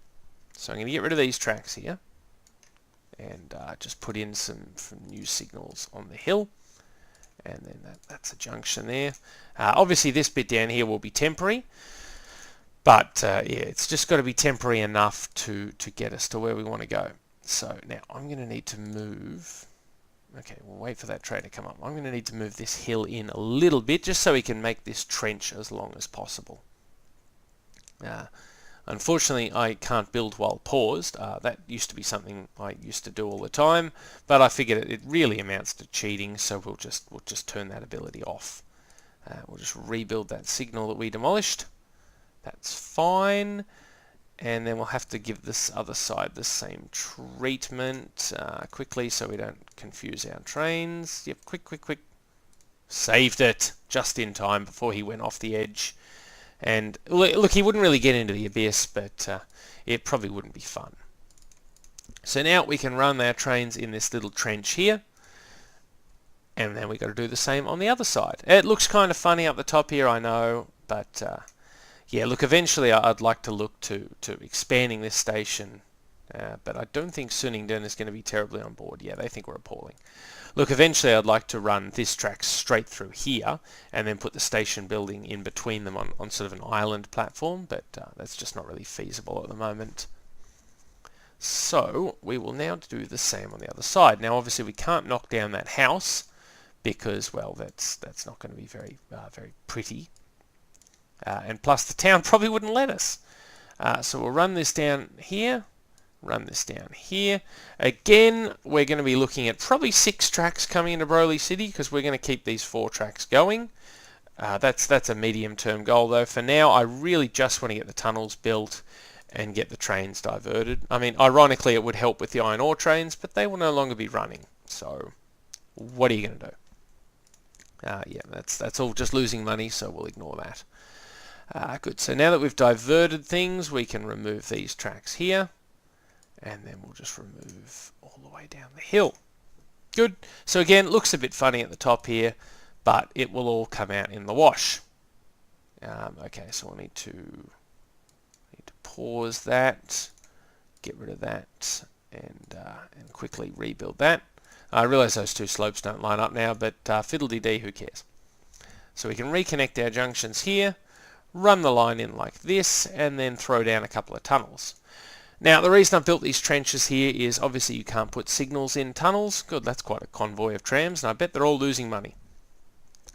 So I'm going to get rid of these tracks here and just put in some new signals on the hill. And then that's a junction there. Obviously this bit down here will be temporary, but yeah, it's just got to be temporary enough to get us to where we want to go. So now I'm going to need to move. Okay, we'll wait for that train to come up. I'm going to need to move this hill in a little bit just so we can make this trench as long as possible. Unfortunately, I can't build while paused. That used to be something I used to do all the time, but I figured it really amounts to cheating, so we'll just turn that ability off. We'll just rebuild that signal that we demolished. That's fine. And then we'll have to give this other side the same treatment quickly so we don't confuse our trains. Yep, quick. Saved it just in time before he went off the edge. And look, he wouldn't really get into the abyss, but it probably wouldn't be fun. So now we can run our trains in this little trench here. And then we've got to do the same on the other side. It looks kind of funny up the top here, I know, but yeah, look, eventually I'd like to look to expanding this station, but I don't think Sunningdon is going to be terribly on board. Yeah, they think we're appalling. Look, eventually I'd like to run this track straight through here and then put the station building in between them on sort of an island platform, but that's just not really feasible at the moment. So we will now do the same on the other side. Now obviously we can't knock down that house because, well, that's not going to be very pretty. And plus the town probably wouldn't let us. So we'll run this down here, run this down here. Again, we're going to be looking at probably 6 tracks coming into Broly City because we're going to keep these 4 tracks going. That's a medium-term goal though. For now, I really just want to get the tunnels built and get the trains diverted. I mean, ironically, it would help with the iron ore trains, but they will no longer be running. So, what are you going to do? Yeah, that's all just losing money, so we'll ignore that. Good, so now that we've diverted things, we can remove these tracks here, and then we'll just remove all the way down the hill. Good, so again, it looks a bit funny at the top here, but it will all come out in the wash. Okay, so we'll need to pause that, get rid of that, and quickly rebuild that. I realise those 2 slopes don't line up now, but fiddle-dee-dee, who cares? So we can reconnect our junctions here, run the line in like this, and then throw down a couple of tunnels. Now, the reason I've built these trenches here is obviously you can't put signals in tunnels. Good, that's quite a convoy of trams, and I bet they're all losing money.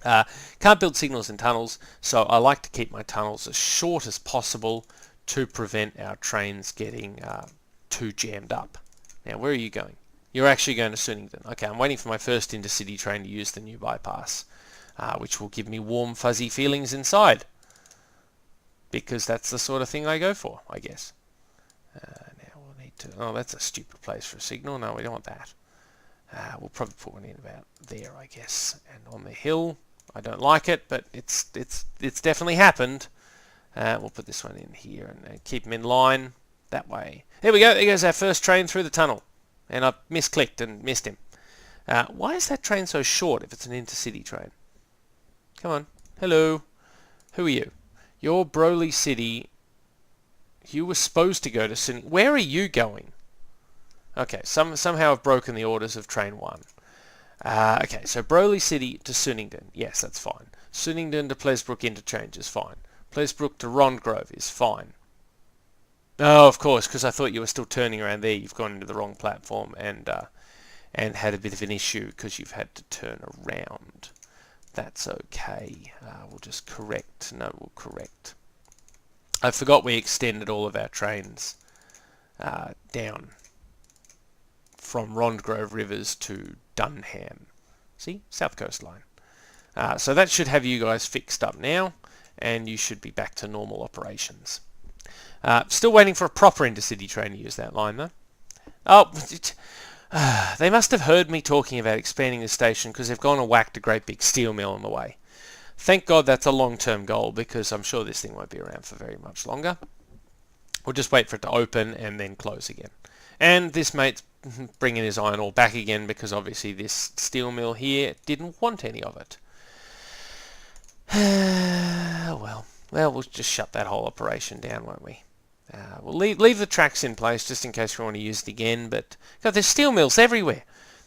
Can't build signals in tunnels, so I like to keep my tunnels as short as possible to prevent our trains getting too jammed up. Now, where are you going? You're actually going to Sunningdon. Okay, I'm waiting for my first Intercity train to use the new bypass, which will give me warm, fuzzy feelings inside. Because that's the sort of thing I go for, I guess. Now we'll need to... Oh, that's a stupid place for a signal. No, we don't want that. We'll probably put one in about there, I guess. And on the hill, I don't like it, but it's definitely happened. We'll put this one in here and keep them in line that way. There we go. There goes our first train through the tunnel. And I've misclicked and missed him. Why is that train so short if it's an Intercity train? Come on. Hello. Who are you? You're Broly City. You were supposed to go to Sunningdon. Where are you going? Okay, somehow I've broken the orders of train 1. Okay, so Broly City to Sunningdon. Yes, that's fine. Sunningdon to Plesbrook interchange is fine. Plesbrook to Rondgrove is fine. Oh, of course, because I thought you were still turning around there. You've gone into the wrong platform and had a bit of an issue because you've had to turn around. That's okay. We'll just correct. No, we'll correct. I forgot we extended all of our trains down from Rondgrove Rivers to Dunham. See? South Coast Line. So that should have you guys fixed up now, and you should be back to normal operations. Still waiting for a proper Intercity train to use that line, though. Oh, they must have heard me talking about expanding the station because they've gone and whacked a great big steel mill on the way. Thank God that's a long-term goal, because I'm sure this thing won't be around for very much longer. We'll just wait for it to open and then close again. And this mate's bringing his iron ore back again because obviously this steel mill here didn't want any of it. Well, we'll just shut that whole operation down, won't we? We'll leave the tracks in place just in case we want to use it again, but God, there's steel mills everywhere.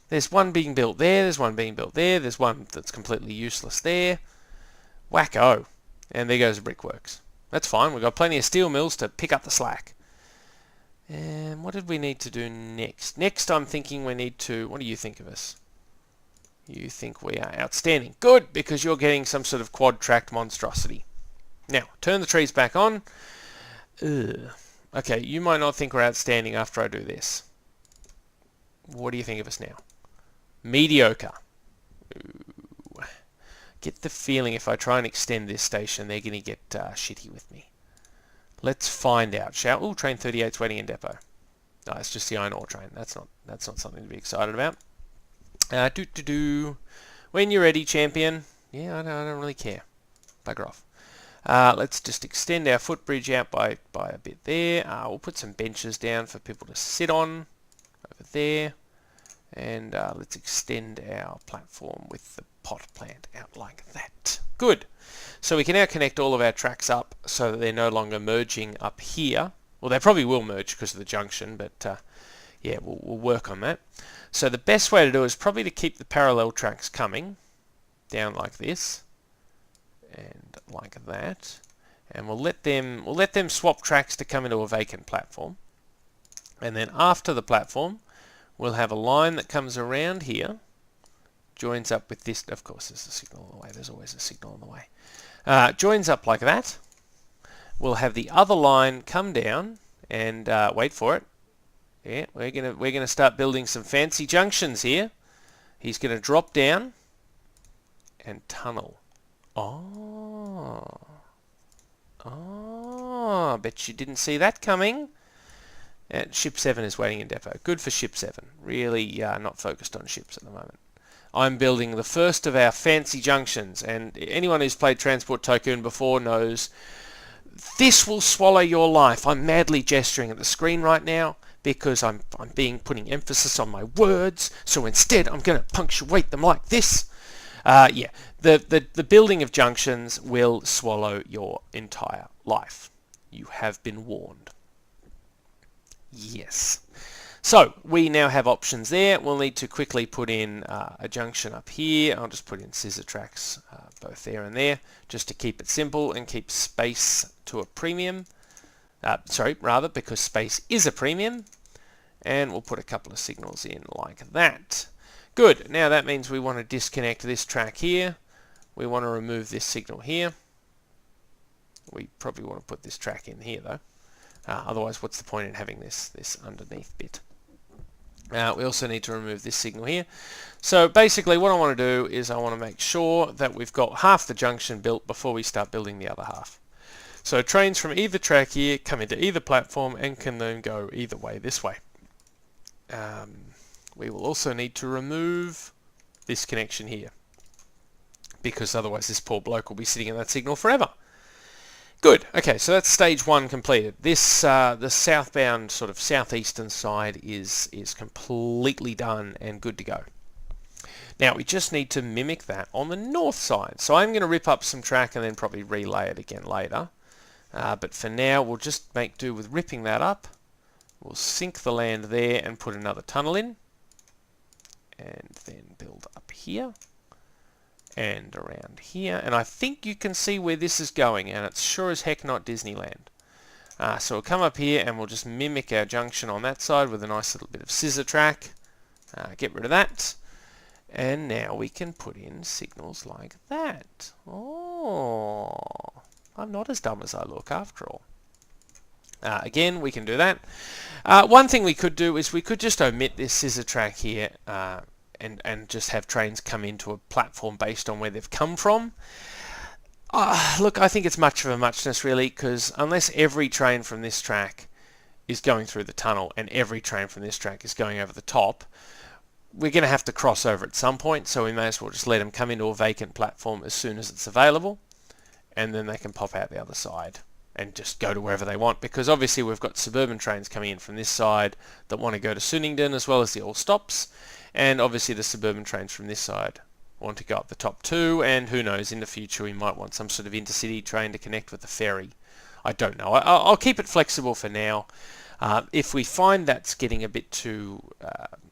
There's one being built there, there's one being built there, there's one that's completely useless there. Wacko. And there goes the brickworks. That's fine, we've got plenty of steel mills to pick up the slack. And what did we need to do next? Next I'm thinking we need to... What do you think of us? You think we are outstanding. Good, because you're getting some sort of quad-tracked monstrosity. Now, turn the trees back on. Ugh. Okay, you might not think we're outstanding after I do this. What do you think of us now? Mediocre. Ooh. Get the feeling if I try and extend this station, they're going to get shitty with me. Let's find out, shall we? Ooh, train 38's waiting in depot. No, it's just the iron ore train. That's not something to be excited about. When you're ready, champion. Yeah, I don't really care. Bugger off. Let's just extend our footbridge out by a bit there. We'll put some benches down for people to sit on over there. And let's extend our platform with the pot plant out like that. Good. So we can now connect all of our tracks up so that they're no longer merging up here. Well, they probably will merge because of the junction, but yeah, we'll work on that. So the best way to do it is probably to keep the parallel tracks coming down like this and like that, and we'll let them swap tracks to come into a vacant platform, and then after the platform we'll have a line that comes around here, joins up with this. Of course, there's a signal on the way. There's always a signal on the way. Joins up like that. We'll have the other line come down and wait for it. Yeah, we're gonna start building some fancy junctions here. He's gonna drop down and tunnel. Oh, bet you didn't see that coming. And ship 7 is waiting in depot. Good for ship 7. Really not focused on ships at the moment. I'm building the first of our fancy junctions, and anyone who's played Transport Tycoon before knows this will swallow your life. I'm madly gesturing at the screen right now because I'm putting emphasis on my words, so instead I'm going to punctuate them like this. Yeah, the building of junctions will swallow your entire life. You have been warned. Yes. So we now have options there. We'll need to quickly put in a junction up here. I'll just put in scissor tracks both there and there just to keep it simple and keep space to a premium. Because space is a premium. And we'll put a couple of signals in like that. Good. Now that means we want to disconnect this track here. We want to remove this signal here. We probably want to put this track in here though. Otherwise, what's the point in having this underneath bit? We also need to remove this signal here. So basically what I want to do is I want to make sure that we've got half the junction built before we start building the other half. So trains from either track here come into either platform and can then go either way this way. We will also need to remove this connection here, because otherwise this poor bloke will be sitting in that signal forever. Good. Okay, so that's stage 1 completed. This the southbound sort of southeastern side is completely done and good to go. Now we just need to mimic that on the north side. So I'm going to rip up some track and then probably relay it again later. But for now we'll just make do with ripping that up. We'll sink the land there and put another tunnel in. And then build up here. And around here, and I think you can see where this is going, and it's sure as heck not Disneyland. So we'll come up here and we'll just mimic our junction on that side with a nice little bit of scissor track. Get rid of that, and now we can put in signals like that. Oh, I'm not as dumb as I look after all. Again, we can do that. One thing we could do is we could just omit this scissor track here and just have trains come into a platform based on where they've come from. Look, I think it's much of a muchness really, because unless every train from this track is going through the tunnel and every train from this track is going over the top, we're going to have to cross over at some point, so we may as well just let them come into a vacant platform as soon as it's available, and then they can pop out the other side and just go to wherever they want, because obviously we've got suburban trains coming in from this side that want to go to Suningdon as well as the all stops, and obviously the suburban trains from this side want to go up the top too, and who knows, in the future we might want some sort of intercity train to connect with the ferry. I don't know. I'll keep it flexible for now. If we find that's getting a bit too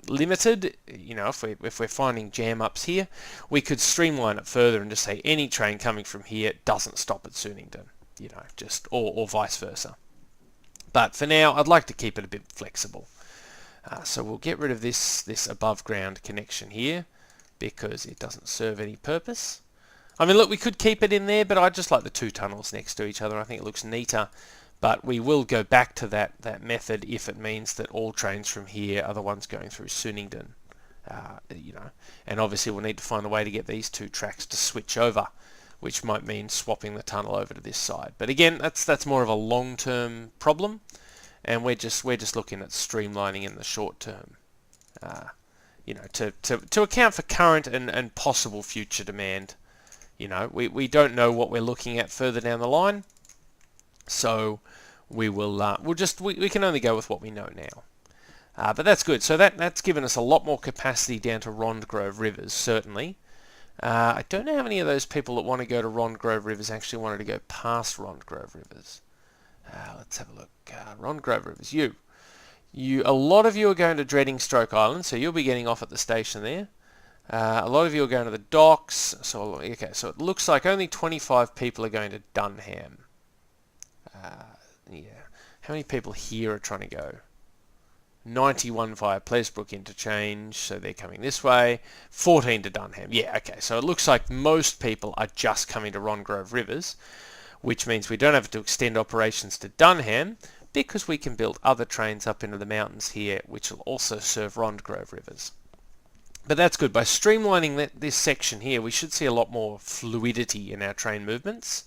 limited, if we're finding jam ups here, we could streamline it further and just say any train coming from here doesn't stop at Suningdon, just or vice versa. But for now, I'd like to keep it a bit flexible. So we'll get rid of this above ground connection here, because it doesn't serve any purpose. I mean, look, we could keep it in there, but I just like the two tunnels next to each other. I think it looks neater. But we will go back to that method if it means that all trains from here are the ones going through Suningdon. And obviously we'll need to find a way to get these two tracks to switch over, which might mean swapping the tunnel over to this side. But again, that's more of a long-term problem, and we're just looking at streamlining in the short term. To account for current and possible future demand. We don't know what we're looking at further down the line, so we can only go with what we know now. But that's good. So that's given us a lot more capacity down to Rondgrove Rivers, certainly. I don't know how many of those people that want to go to Rondgrove Rivers actually wanted to go past Rondgrove Rivers. Let's have a look. Rondgrove Rivers, a lot of you are going to Dreading-Stroke Island, so you'll be getting off at the station there. A lot of you are going to the docks, so it looks like only 25 people are going to Dunham. How many people here are trying to go? 91 via Pleasbrook Interchange, so they're coming this way. 14 to Dunham. So it looks like most people are just coming to Rondgrove Rivers, which means we don't have to extend operations to Dunham, because we can build other trains up into the mountains here, which will also serve Rondgrove Rivers. But that's good. By streamlining this section here, we should see a lot more fluidity in our train movements,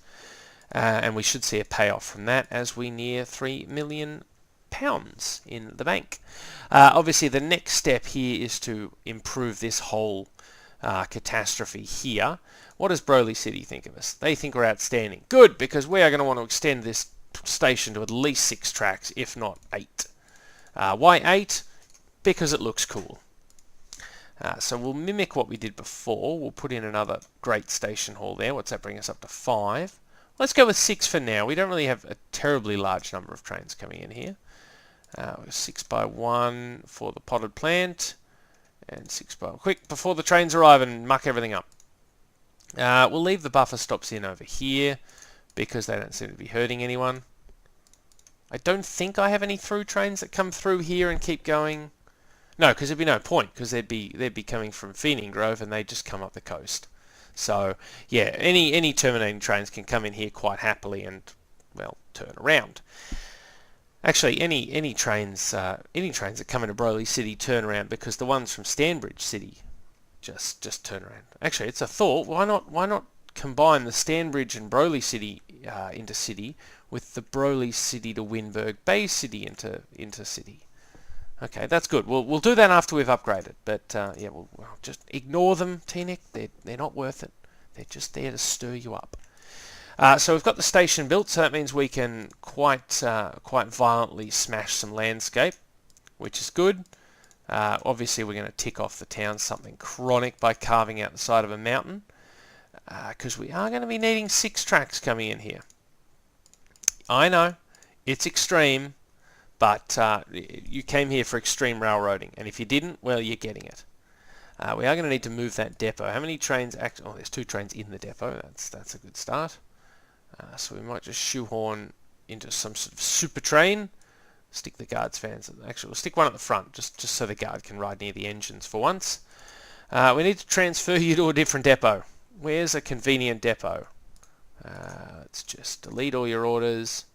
and we should see a payoff from that as we near £3 million in the bank. Obviously, the next step here is to improve this whole catastrophe here. What does Broly City think of us? They think we're outstanding. Good, because we are going to want to extend this station to at least 6 tracks, if not 8. Why 8? Because it looks cool. So we'll mimic what we did before. We'll put in another great station hall there. What's that bring us up to 5? Let's go with 6 for now. We don't really have a terribly large number of trains coming in here. 6 by 1 for the potted plant, and 6 by... Quick, before the trains arrive and muck everything up. We'll leave the buffer stops in over here, because they don't seem to be hurting anyone. I don't think I have any through trains that come through here and keep going. No, because there'd be no point, because they'd be coming from Feening Grove and they just come up the coast. So yeah, any terminating trains can come in here quite happily and, well, turn around. Actually, any trains that come into Broly City turn around, because the ones from Stanbridge City just turn around. Actually, it's a thought. Why not combine the Stanbridge and Broly City intercity with the Broly City to Wynberg Bay City intercity? Okay, that's good. We'll do that after we've upgraded. But we'll just ignore them, T-Nick. They're not worth it. They're just there to stir you up. So we've got the station built, so that means we can quite violently smash some landscape, which is good. Obviously, we're going to tick off the town something chronic by carving out the side of a mountain, because we are going to be needing 6 tracks coming in here. I know, it's extreme, but you came here for extreme railroading, and if you didn't, well, you're getting it. We are going to need to move that depot. How many trains? Oh, there's 2 trains in the depot. That's a good start. So we might just shoehorn into some sort of super train. Stick the guard's fans. Actually, we'll stick one at the front, just so the guard can ride near the engines for once. We need to transfer you to a different depot. Where's a convenient depot? Let's just delete all your orders.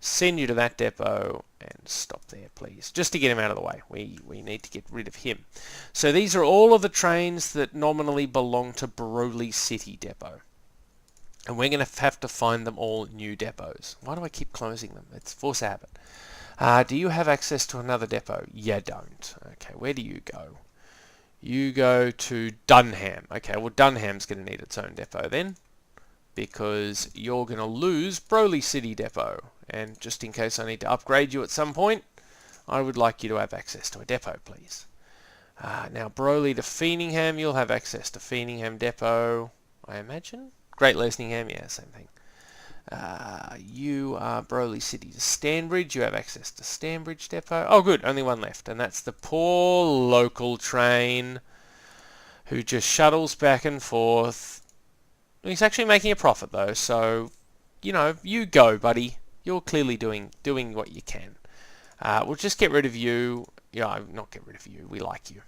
send you to that depot, and stop there, please, just to get him out of the way. We need to get rid of him. So these are all of the trains that nominally belong to Broly City Depot. And we're going to have to find them all new depots. Why do I keep closing them? It's force of habit. Do you have access to another depot? You don't. Okay, where do you go? You go to Dunham. Okay, well, Dunham's going to need its own depot then, because you're going to lose Broly City Depot. And just in case I need to upgrade you at some point, I would like you to have access to a depot, please. Now, Broly to Feeningham, you'll have access to Feeningham Depot, I imagine. Great Lesningham, yeah, same thing. You are Broly City to Stanbridge. You have access to Stanbridge Depot. Oh, good, only one left, and that's the poor local train who just shuttles back and forth. He's actually making a profit, though, so, you know, you go, buddy. You're clearly doing what you can. We'll just get rid of you. Yeah, not get rid of you. We like you.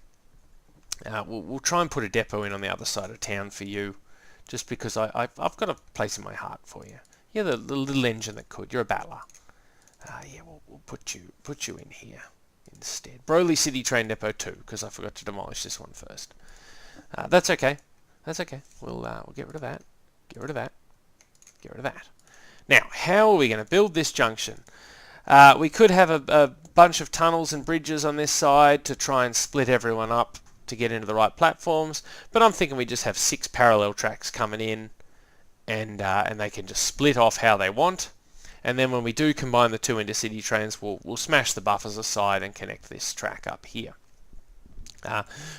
We'll try and put a depot in on the other side of town for you, just because I've got a place in my heart for you. You're the little engine that could. You're a battler. Yeah, we'll put you in here instead. Broly City Train Depot 2, because I forgot to demolish this one first. That's okay. That's okay. We'll get rid of that. Get rid of that. Get rid of that. Now, how are we going to build this junction? We could have a bunch of tunnels and bridges on this side to try and split everyone up to get into the right platforms, but I'm thinking we just have 6 parallel tracks coming in, and they can just split off how they want, and then when we do combine the 2 intercity trains, we'll smash the buffers aside and connect this track up here.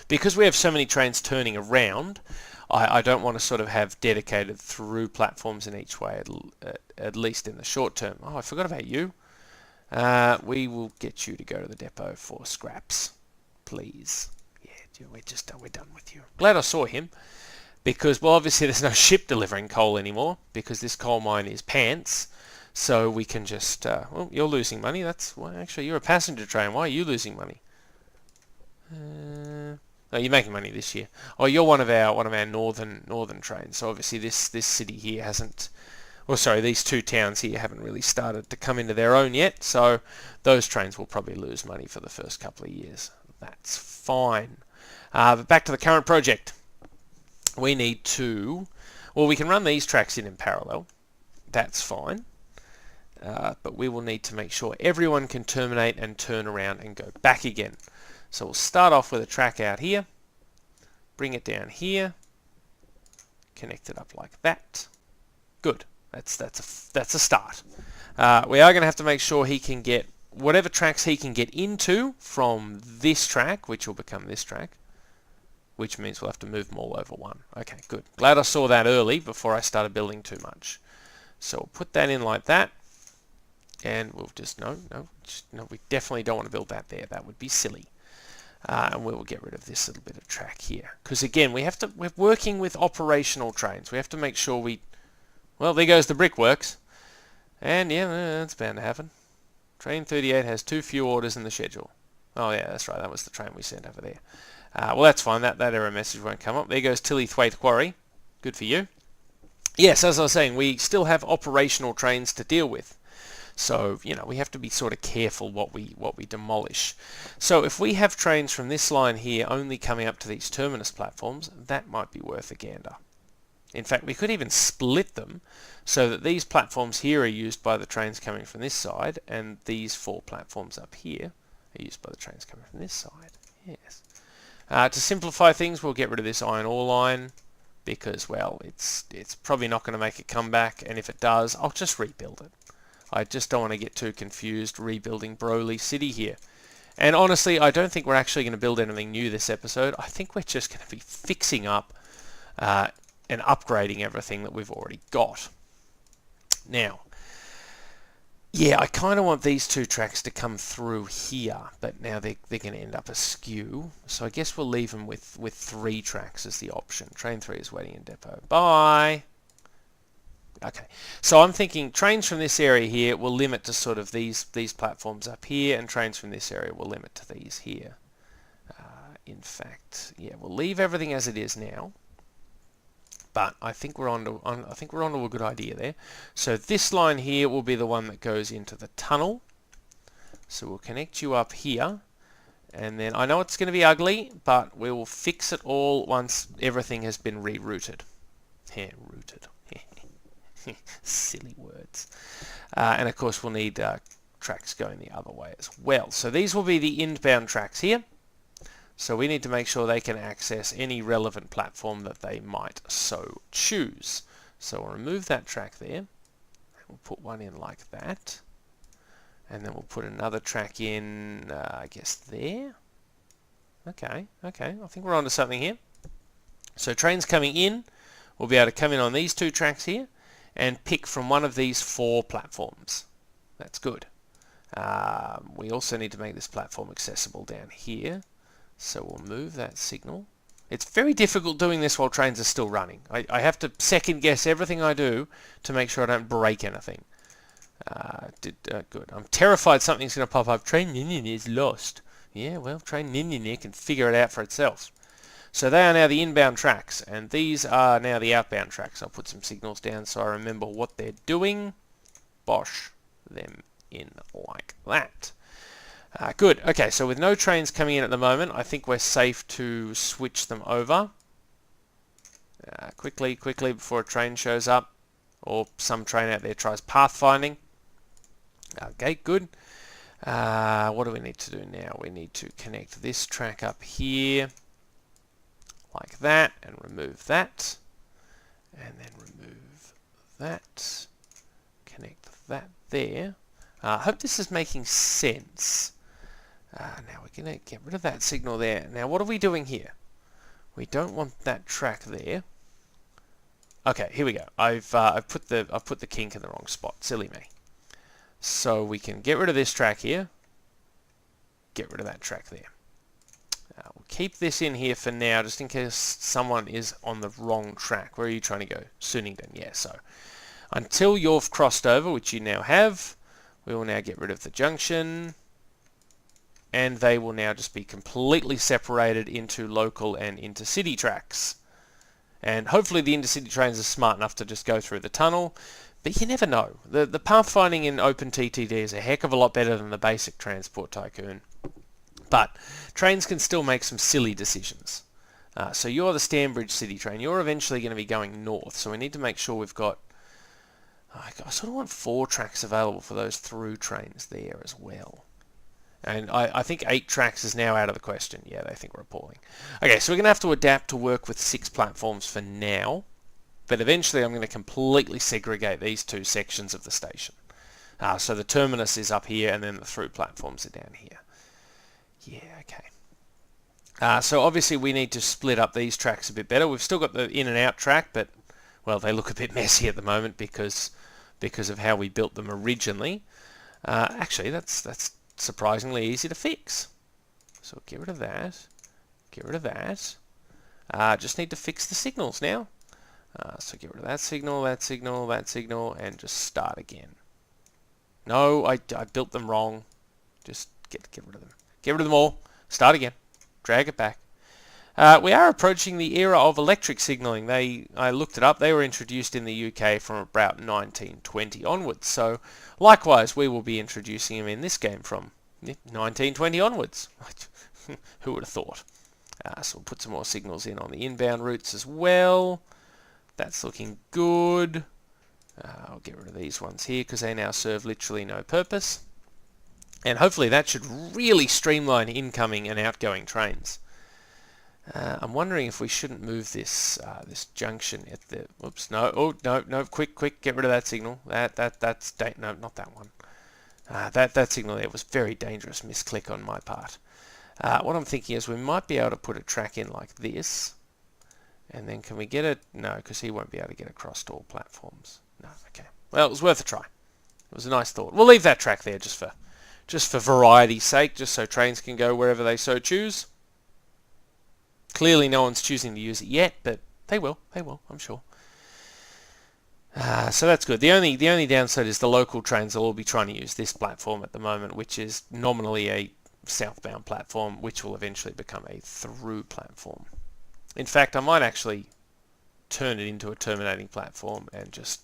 Because we have so many trains turning around, I don't want to sort of have dedicated through platforms in each way, at least in the short term. Oh, I forgot about you. We will get you to go to the depot for scraps, please. Yeah, we're done with you. Glad I saw him, because, well, obviously there's no ship delivering coal anymore, because this coal mine is pants, so we can just, well, you're losing money. Well, actually, you're a passenger train. Why are you losing money? No, you're making money this year. Oh, you're one of our northern trains. So obviously this city here hasn't, well, sorry, these 2 towns here haven't really started to come into their own yet. So those trains will probably lose money for the first couple of years. That's fine. But back to the current project. We need to, well, we can run these tracks in parallel. That's fine. But we will need to make sure everyone can terminate and turn around and go back again. So we'll start off with a track out here, bring it down here, connect it up like that. Good. That's a start. We are going to have to make sure he can get whatever tracks he can get into from this track, which will become this track, which means we'll have to move them all over one. Okay, good. Glad I saw that early before I started building too much. So we'll put that in like that, and we'll just no, we definitely don't want to build that there. That would be silly. And we will get rid of this little bit of track here, because again we're working with operational trains. We have to make sure well, there goes the brickworks, and yeah, that's bound to happen. Train 38 has 2 few orders in the schedule. Oh yeah, that's right, that was the train we sent over there. Well, that's fine, that error message won't come up. There goes Tillythwaite Quarry. Good for you. Yes, as I was saying, we still have operational trains to deal with. So, you know, we have to be sort of careful what we demolish. So if we have trains from this line here only coming up to these terminus platforms, that might be worth a gander. In fact, we could even split them so that these platforms here are used by the trains coming from this side, and these 4 platforms up here are used by the trains coming from this side. Yes. To simplify things, we'll get rid of this iron ore line, because, well, it's probably not going to make a comeback, and if it does, I'll just rebuild it. I just don't want to get too confused rebuilding Broly City here. And honestly, I don't think we're actually going to build anything new this episode. I think we're just going to be fixing up and upgrading everything that we've already got. Now, yeah, I kind of want these 2 tracks to come through here, but now they're going to end up askew. So I guess we'll leave them with 3 tracks as the option. Train 3 is waiting in depot. Bye! Okay, so I'm thinking trains from this area here will limit to sort of these platforms up here, and trains from this area will limit to these here. In fact, yeah, we'll leave everything as it is now, But I think we're onto a good idea there. So this line here will be the one that goes into the tunnel. So we'll connect you up here, and then I know it's going to be ugly, but we will fix it all once everything has been rerouted. Routed. Silly words. And of course we'll need tracks going the other way as well. So these will be the inbound tracks here. So we need to make sure they can access any relevant platform that they might so choose. So we'll remove that track there. We'll put one in like that. And then we'll put another track in, I guess there. Okay, I think we're onto something here. So trains coming in will be able to come in on these two tracks here and pick from one of these 4 platforms. That's good. We also need to make this platform accessible down here. So we'll move that signal. It's very difficult doing this while trains are still running. I have to second guess everything I do to make sure I don't break anything. Good. I'm terrified something's going to pop up. Train is lost. Yeah, well, train can figure it out for itself. So they are now the inbound tracks, and these are now the outbound tracks. I'll put some signals down so I remember what they're doing. Bosh them in like that. Good. Okay, so with no trains coming in at the moment, I think we're safe to switch them over. Quickly, before a train shows up, or some train out there tries pathfinding. Okay, good. What do we need to do now? We need to connect this track up here, like that, and remove that. And then remove that. Connect that there. I hope this is making sense. Now we're going to get rid of that signal there. Now what are we doing here? We don't want that track there. Okay, here we go. I've put the kink in the wrong spot. Silly me. So we can get rid of this track here. Get rid of that track there. We'll keep this in here for now, just in case someone is on the wrong track. Where are you trying to go? Suningdon. Yeah. So until you've crossed over, which you now have, we will now get rid of the junction. And they will now just be completely separated into local and intercity tracks. And hopefully the intercity trains are smart enough to just go through the tunnel, but you never know. The pathfinding in OpenTTD is a heck of a lot better than the basic Transport Tycoon. But trains can still make some silly decisions. So you're the Stanbridge City train. You're eventually going to be going north, so we need to make sure we've got... I sort of want 4 tracks available for those through trains there as well. And I think 8 tracks is now out of the question. Yeah, they think we're appalling. Okay, so we're going to have to adapt to work with 6 platforms for now. But eventually I'm going to completely segregate these 2 sections of the station. So the terminus is up here and then the through platforms are down here. Yeah, okay. So obviously we need to split up these tracks a bit better. We've still got the in and out track, but, well, they look a bit messy at the moment because of how we built them originally. Actually, that's surprisingly easy to fix. So get rid of that. Get rid of that. Just need to fix the signals now. So get rid of that signal, that signal, that signal, and just start again. No, I built them wrong. Just get rid of them. Get rid of them all. Start again. Drag it back. We are approaching the era of electric signalling. I looked it up. They were introduced in the UK from about 1920 onwards. So likewise, we will be introducing them in this game from 1920 onwards. Who would have thought? So we'll put some more signals in on the inbound routes as well. That's looking good. I'll get rid of these ones here because they now serve literally no purpose. And hopefully that should really streamline incoming and outgoing trains. I'm wondering if we shouldn't move this junction at the... Oops, no. Oh, no, quick, get rid of that signal. That's... No, not that one. That signal there was very dangerous misclick on my part. What I'm thinking is we might be able to put a track in like this. And then can we get it? No, because he won't be able to get across to all platforms. No, okay. Well, it was worth a try. It was a nice thought. We'll leave that track there just for variety's sake, just so trains can go wherever they so choose. Clearly no one's choosing to use it yet, but they will, I'm sure. So that's good. The only downside is the local trains will all be trying to use this platform at the moment, which is nominally a southbound platform, which will eventually become a through platform. In fact, I might actually turn it into a terminating platform and just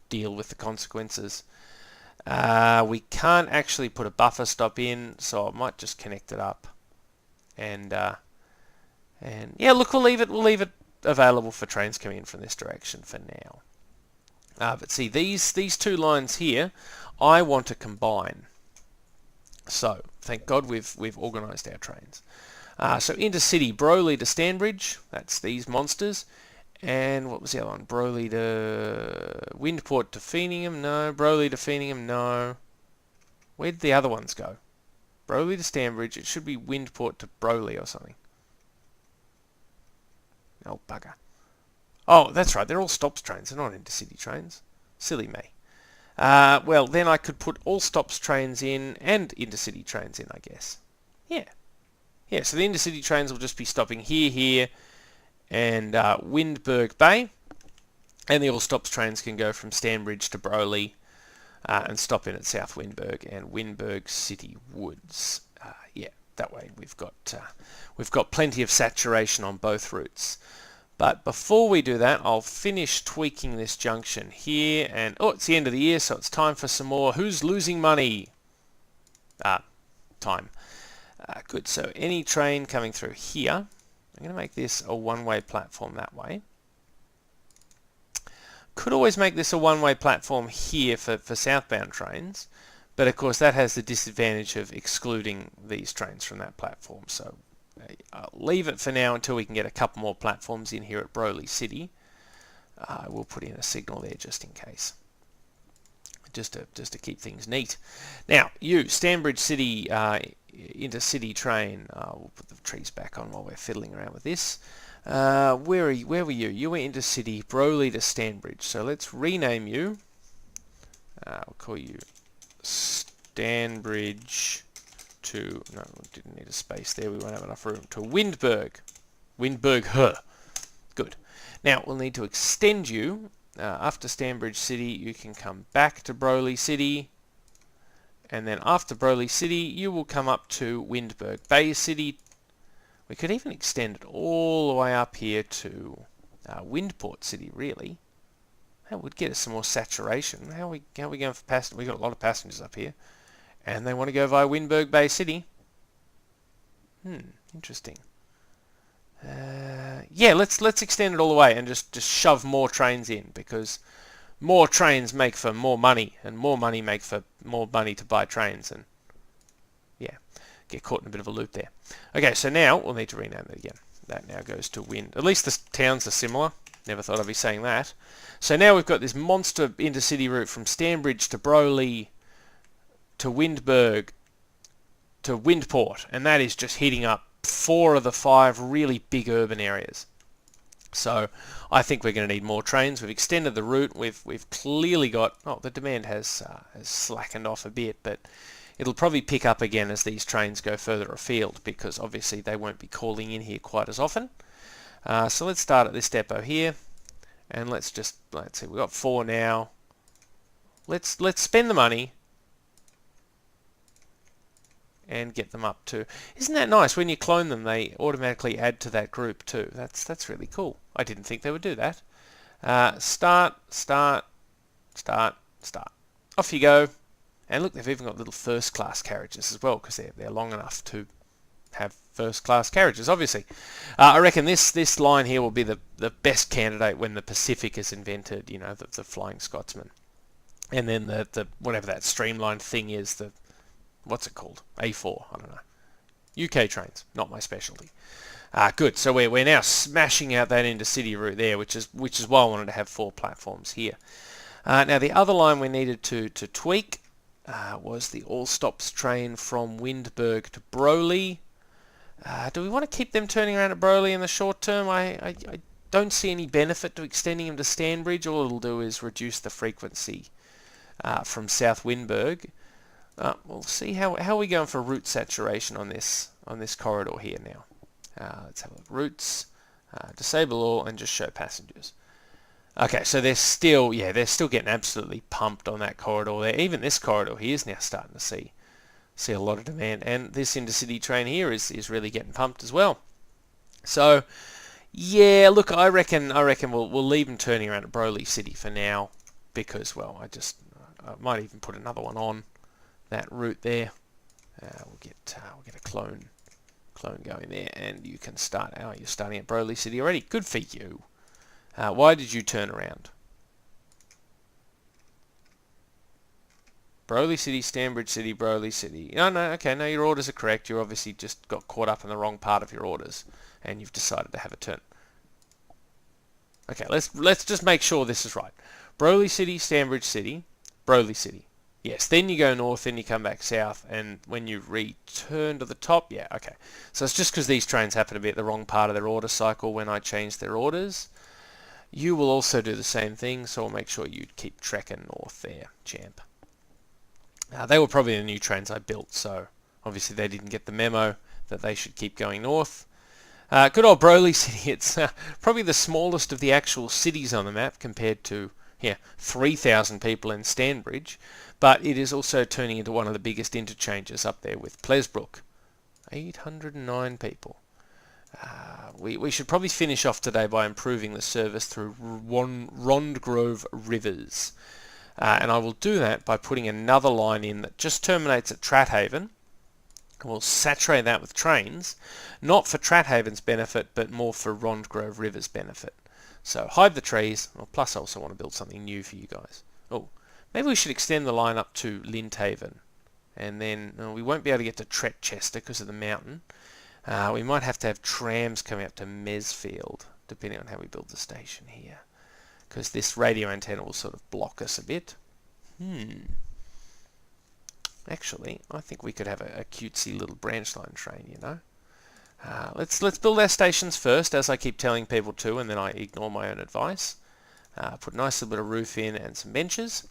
deal with the consequences. We can't actually put a buffer stop in, so I might just connect it up. And yeah, look, we'll leave it available for trains coming in from this direction for now. But see, these two lines here, I want to combine. So thank God we've organised our trains. So Intercity, Broly to Stanbridge, that's these monsters. And what was the other one? Broly to Windport to Feeningham, no. Broly to Feeningham, no. Where did the other ones go? Broly to Stanbridge, it should be Windport to Broly or something. Oh, bugger. Oh, that's right, they're all stops trains, they're not Intercity trains. Silly me. Well, then I could put all stops trains in and Intercity trains in, I guess. Yeah. Yeah, so the Intercity trains will just be stopping here, and Windberg Bay, and the all stops trains can go from Stanbridge to Broly and stop in at South Windberg and Windberg City Woods. Yeah, that way we've got plenty of saturation on both routes. But before we do that, I'll finish tweaking this junction here, and oh, it's the end of the year, so it's time for some more. Who's losing money? Time. Good, so any train coming through here, I'm going to make this a one-way platform that way. Could always make this a one-way platform here for southbound trains, but of course that has the disadvantage of excluding these trains from that platform, so I'll leave it for now until we can get a couple more platforms in here at Broly City. We'll put in a signal there just in case, just to keep things neat. Now, you Stanbridge City Intercity train. We'll put the trees back on while we're fiddling around with this. Where were you? You were Intercity, Broly to Stanbridge. So let's rename you. We'll call you Stanbridge to, no, we didn't need a space there, we won't have enough room, to Windberg. Windberg, good. Now we'll need to extend you. After Stanbridge City, you can come back to Broly City, and then after Broly City, you will come up to Windberg Bay City. We could even extend it all the way up here to Windport City, really. That would get us some more saturation. How are we going for passengers? We've got a lot of passengers up here, and they want to go via Windberg Bay City. Interesting. Yeah, let's extend it all the way and just shove more trains in, because more trains make for more money, and more money make for more money to buy trains, and yeah, get caught in a bit of a loop there. Okay, so now we'll need to rename it again. That now goes to Wind. At least the towns are similar. Never thought I'd be saying that. So now we've got this monster intercity route from Stanbridge to Broly to Windberg to Windport, and that is just heating up 4 of the 5 really big urban areas. So I think we're going to need more trains. We've extended the route. We've clearly got, the demand has slackened off a bit, but it'll probably pick up again as these trains go further afield, because obviously they won't be calling in here quite as often. So let's start at this depot here, and let's see, we've got 4 now. Let's spend the money and get them up to. Isn't that nice? When you clone them, they automatically add to that group too. That's really cool. I didn't think they would do that. Start. Off you go. And look, they've even got little first-class carriages as well, because they're long enough to have first-class carriages, obviously. I reckon this line here will be the best candidate when the Pacific is invented, you know, the Flying Scotsman. And then the whatever that streamlined thing is, what's it called? A4, I don't know. UK trains, not my specialty. Good, so we're now smashing out that intercity route there, which is why I wanted to have 4 platforms here. Now the other line we needed to tweak was the all stops train from Windberg to Broly. Do we want to keep them turning around at Broly in the short term? I don't see any benefit to extending them to Stanbridge. All it'll do is reduce the frequency from South Windberg. We'll see how are we going for route saturation on this corridor here now. Let's have a look. Routes, disable all, and just show passengers. Okay, so they're still getting absolutely pumped on that corridor there. Even this corridor here is now starting to see a lot of demand, and this intercity train here is really getting pumped as well. So Yeah, look, I reckon we'll leave them turning around at Broly City for now, because well, I might even put another one on that route there. We'll get a clone going there, and you can start. Oh, you're starting at Broly City already. Good for you. Why did you turn around? Broly City, Stanbridge City, Broly City. No, okay, no, your orders are correct. You obviously just got caught up in the wrong part of your orders, and you've decided to have a turn. Okay, let's just make sure this is right. Broly City, Stanbridge City, Broly City. Yes, then you go north, then you come back south, and when you return to the top, yeah, okay. So it's just because these trains happen to be at the wrong part of their order cycle when I change their orders. You will also do the same thing, so I'll make sure you keep trekking north there, champ. They were probably the new trains I built, so obviously they didn't get the memo that they should keep going north. Good old Broly City, it's probably the smallest of the actual cities on the map compared to 3,000 people in Stanbridge, but it is also turning into one of the biggest interchanges up there with Plesbrook. 809 people. We should probably finish off today by improving the service through Rondgrove Rivers. And I will do that by putting another line in that just terminates at Strathaven. We'll saturate that with trains, not for Strathaven's benefit, but more for Rondgrove River's benefit. So hide the trees. Well, plus I also want to build something new for you guys. Oh, maybe we should extend the line up to Linthaven. And then we won't be able to get to Tretchester because of the mountain. We might have to have trams coming up to Mesfield, depending on how we build the station here. Because this radio antenna will sort of block us a bit. Actually, I think we could have a cutesy little branch line train, you know. Let's build our stations first, as I keep telling people to, and then I ignore my own advice. Put a nice little bit of roof in and some benches.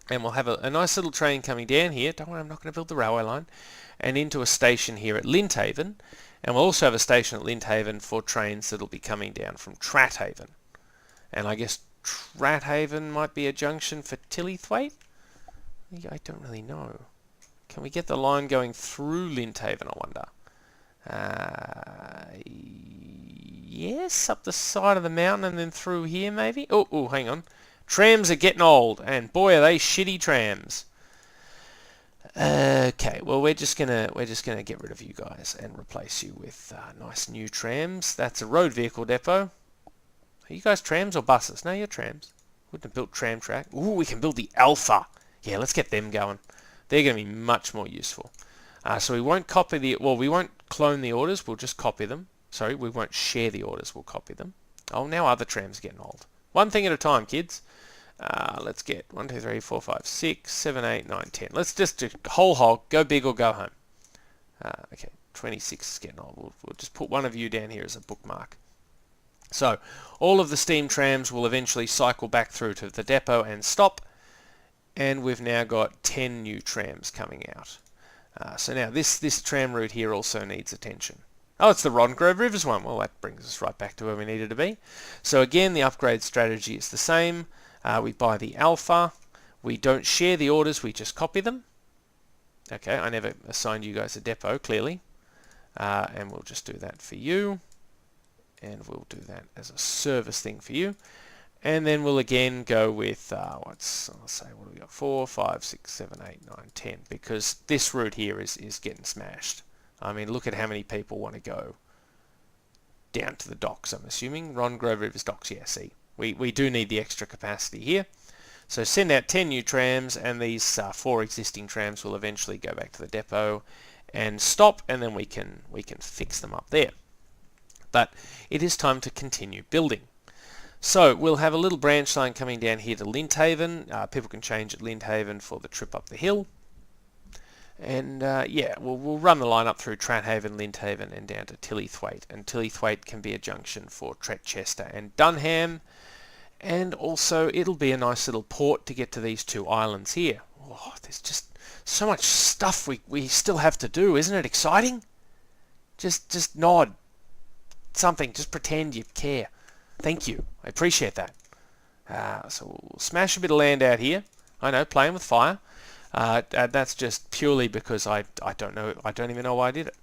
And we'll have a nice little train coming down here. Don't worry, I'm not going to build the railway line. And into a station here at Linthaven. And we'll also have a station at Linthaven for trains that'll be coming down from Strathaven. And I guess Strathaven might be a junction for Tillythwaite? I don't really know. Can we get the line going through Linthaven, I wonder? Yes, up the side of the mountain and then through here maybe? Oh, hang on. Trams are getting old, and boy are they shitty trams. Okay, well we're just gonna get rid of you guys and replace you with nice new trams. That's a road vehicle depot. Are you guys trams or buses? No, you're trams. Wouldn't have built tram track. Ooh, we can build the Alpha. Yeah, let's get them going. They're going to be much more useful. So we won't we won't clone the orders. We'll just copy them. Sorry, we won't share the orders. We'll copy them. Oh, now other trams are getting old. One thing at a time, kids. Let's get 1, 2, 3, 4, 5, 6, 7, 8, 9, 10. Let's just do whole hog. Go big or go home. Okay, 26 is getting old. We'll just put one of you down here as a bookmark. So all of the steam trams will eventually cycle back through to the depot and stop, and we've now got 10 new trams coming out. So now this tram route here also needs attention. Oh, it's the Rondgrove Rivers one. Well, that brings us right back to where we needed to be. So again, the upgrade strategy is the same. We buy the Alpha. We don't share the orders, we just copy them. Okay, I never assigned you guys a depot, clearly. And we'll just do that for you. And we'll do that as a service thing for you. And then we'll again go with, what do we got? 4, 5, 6, 7, 8, 9, 10. Because this route here is getting smashed. I mean, look at how many people want to go down to the docks, I'm assuming. Rondgrove Rivers docks, yeah, see. We do need the extra capacity here. So send out 10 new trams, and these 4 existing trams will eventually go back to the depot and stop, and then we can fix them up there. But it is time to continue building. So we'll have a little branch line coming down here to Linthaven. People can change at Linthaven for the trip up the hill. And yeah, we'll run the line up through Strathaven, Linthaven, and down to Tillythwaite. And Tillythwaite can be a junction for Tretchester and Dunham. And also, it'll be a nice little port to get to these 2 islands here. Oh, there's just so much stuff we still have to do. Isn't it exciting? Just nod. Something. Just pretend you care. Thank you. I appreciate that. So we'll smash a bit of land out here. I know, playing with fire. That's just purely because I don't know. I don't even know why I did it.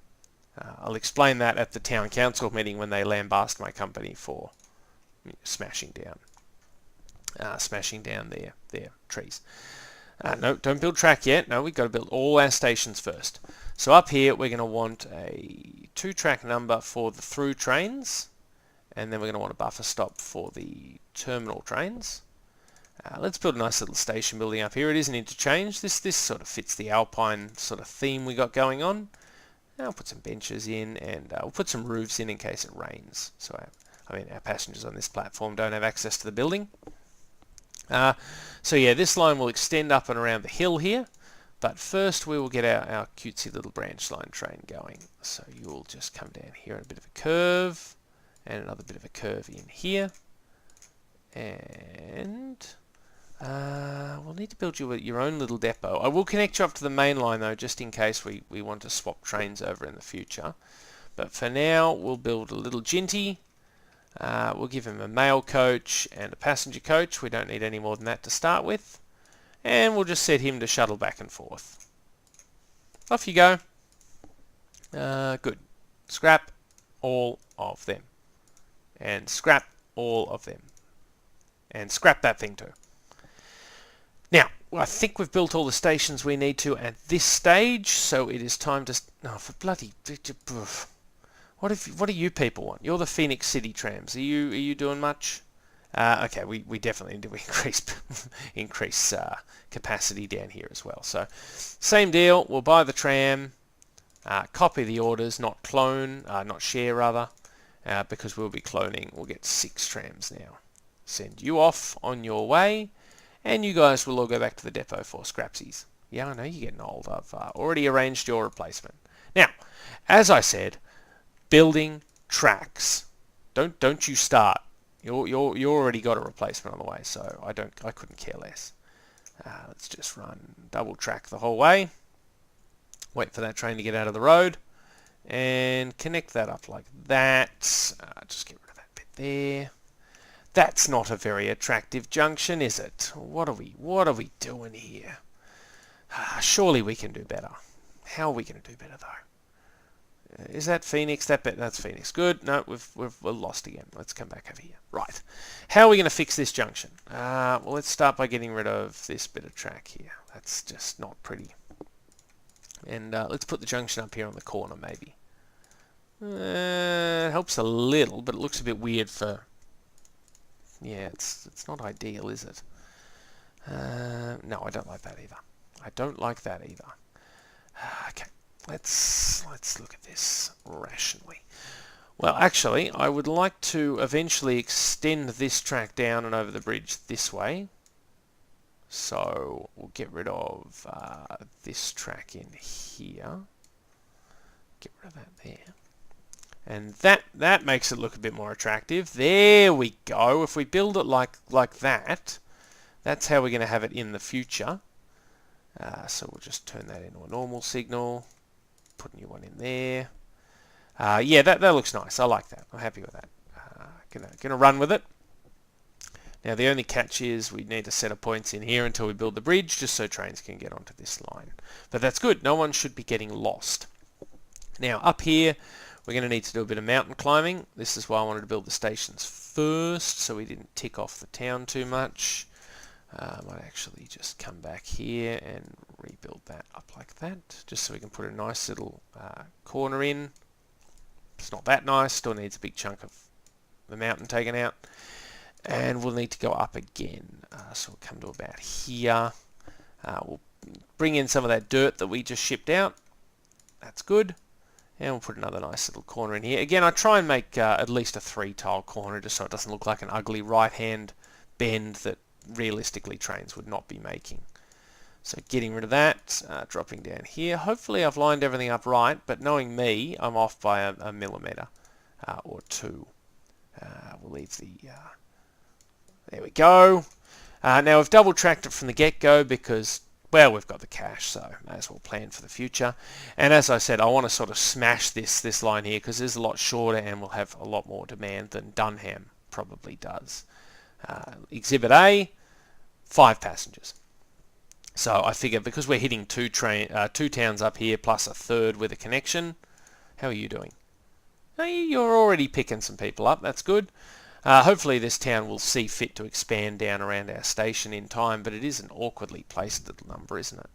I'll explain that at the town council meeting when they lambast my company for smashing down their trees. No, don't build track yet. No, we've got to build all our stations first. So up here, we're going to want a 2-track number for the through trains, and then we're going to want a buffer stop for the terminal trains. Let's build a nice little station building up here. It is an interchange. This sort of fits the Alpine sort of theme we got going on. I'll put some benches in, and we'll put some roofs in case it rains. So our passengers on this platform don't have access to the building. So yeah, this line will extend up and around the hill here, but first we will get our cutesy little branch line train going. So you'll just come down here on a bit of a curve, and another bit of a curve in here, and we'll need to build you your own little depot. I will connect you up to the main line though, just in case we want to swap trains over in the future. But for now, we'll build a little Jinty. We'll give him a mail coach and a passenger coach. We don't need any more than that to start with. And we'll just set him to shuttle back and forth. Off you go. Good. Scrap all of them. And scrap all of them. And scrap that thing too. Now, I think we've built all the stations we need to at this stage, so it is time to... Oh, for bloody... What do you people want? You're the Phoenix City trams. Are you doing much? Okay, we definitely need to increase capacity down here as well. So, same deal. We'll buy the tram, copy the orders, not share rather, because we'll be cloning. We'll get 6 trams now. Send you off on your way, and you guys will all go back to the depot for scrapsies. Yeah, I know you're getting old. I've already arranged your replacement. Now, as I said, building tracks. Don't you start. You already got a replacement on the way, so I couldn't care less. Let's just run double track the whole way. Wait for that train to get out of the road, and connect that up like that. Just get rid of that bit there. That's not a very attractive junction, is it? What are we doing here? Surely we can do better. How are we going to do better though? Is that Phoenix? That's Phoenix. Good. No, we're lost again. Let's come back over here. Right. How are we going to fix this junction? Well, let's start by getting rid of this bit of track here. That's just not pretty. And let's put the junction up here on the corner, maybe. It helps a little, but it looks a bit weird for... Yeah, it's not ideal, is it? No, I don't like that either. I don't like that either. Okay. Let's look at this rationally. Well, actually, I would like to eventually extend this track down and over the bridge this way. So we'll get rid of this track in here. Get rid of that there. And that makes it look a bit more attractive. There we go. If we build it like that, that's how we're going to have it in the future. So we'll just turn that into a normal signal. Put a new one in there. Yeah, that looks nice. I like that. I'm happy with that. Gonna run with it. Now the only catch is we need a set of points in here until we build the bridge, just so trains can get onto this line. But that's good. No one should be getting lost. Now up here, we're going to need to do a bit of mountain climbing. This is why I wanted to build the stations first, so we didn't tick off the town too much. I might actually just come back here and rebuild that up like that, just so we can put a nice little corner in. It's not that nice, still needs a big chunk of the mountain taken out. And we'll need to go up again. So we'll come to about here. We'll bring in some of that dirt that we just shipped out. That's good. And we'll put another nice little corner in here. Again, I try and make at least a 3-tile corner, just so it doesn't look like an ugly right-hand bend that realistically trains would not be making. So getting rid of that, dropping down here. Hopefully I've lined everything up right, but knowing me, I'm off by a millimetre or 2. We'll leave the... there we go. Now we've double tracked it from the get-go because, well, we've got the cash, so may as well plan for the future. And as I said, I want to sort of smash this line here because it's a lot shorter and will have a lot more demand than Dunham probably does. Exhibit A, 5 passengers. So I figure because we're hitting two towns up here plus a third with a connection, How are you doing? Oh, you're already picking some people up. That's good. Hopefully this town will see fit to expand down around our station in time, but it is an awkwardly placed little number, isn't it?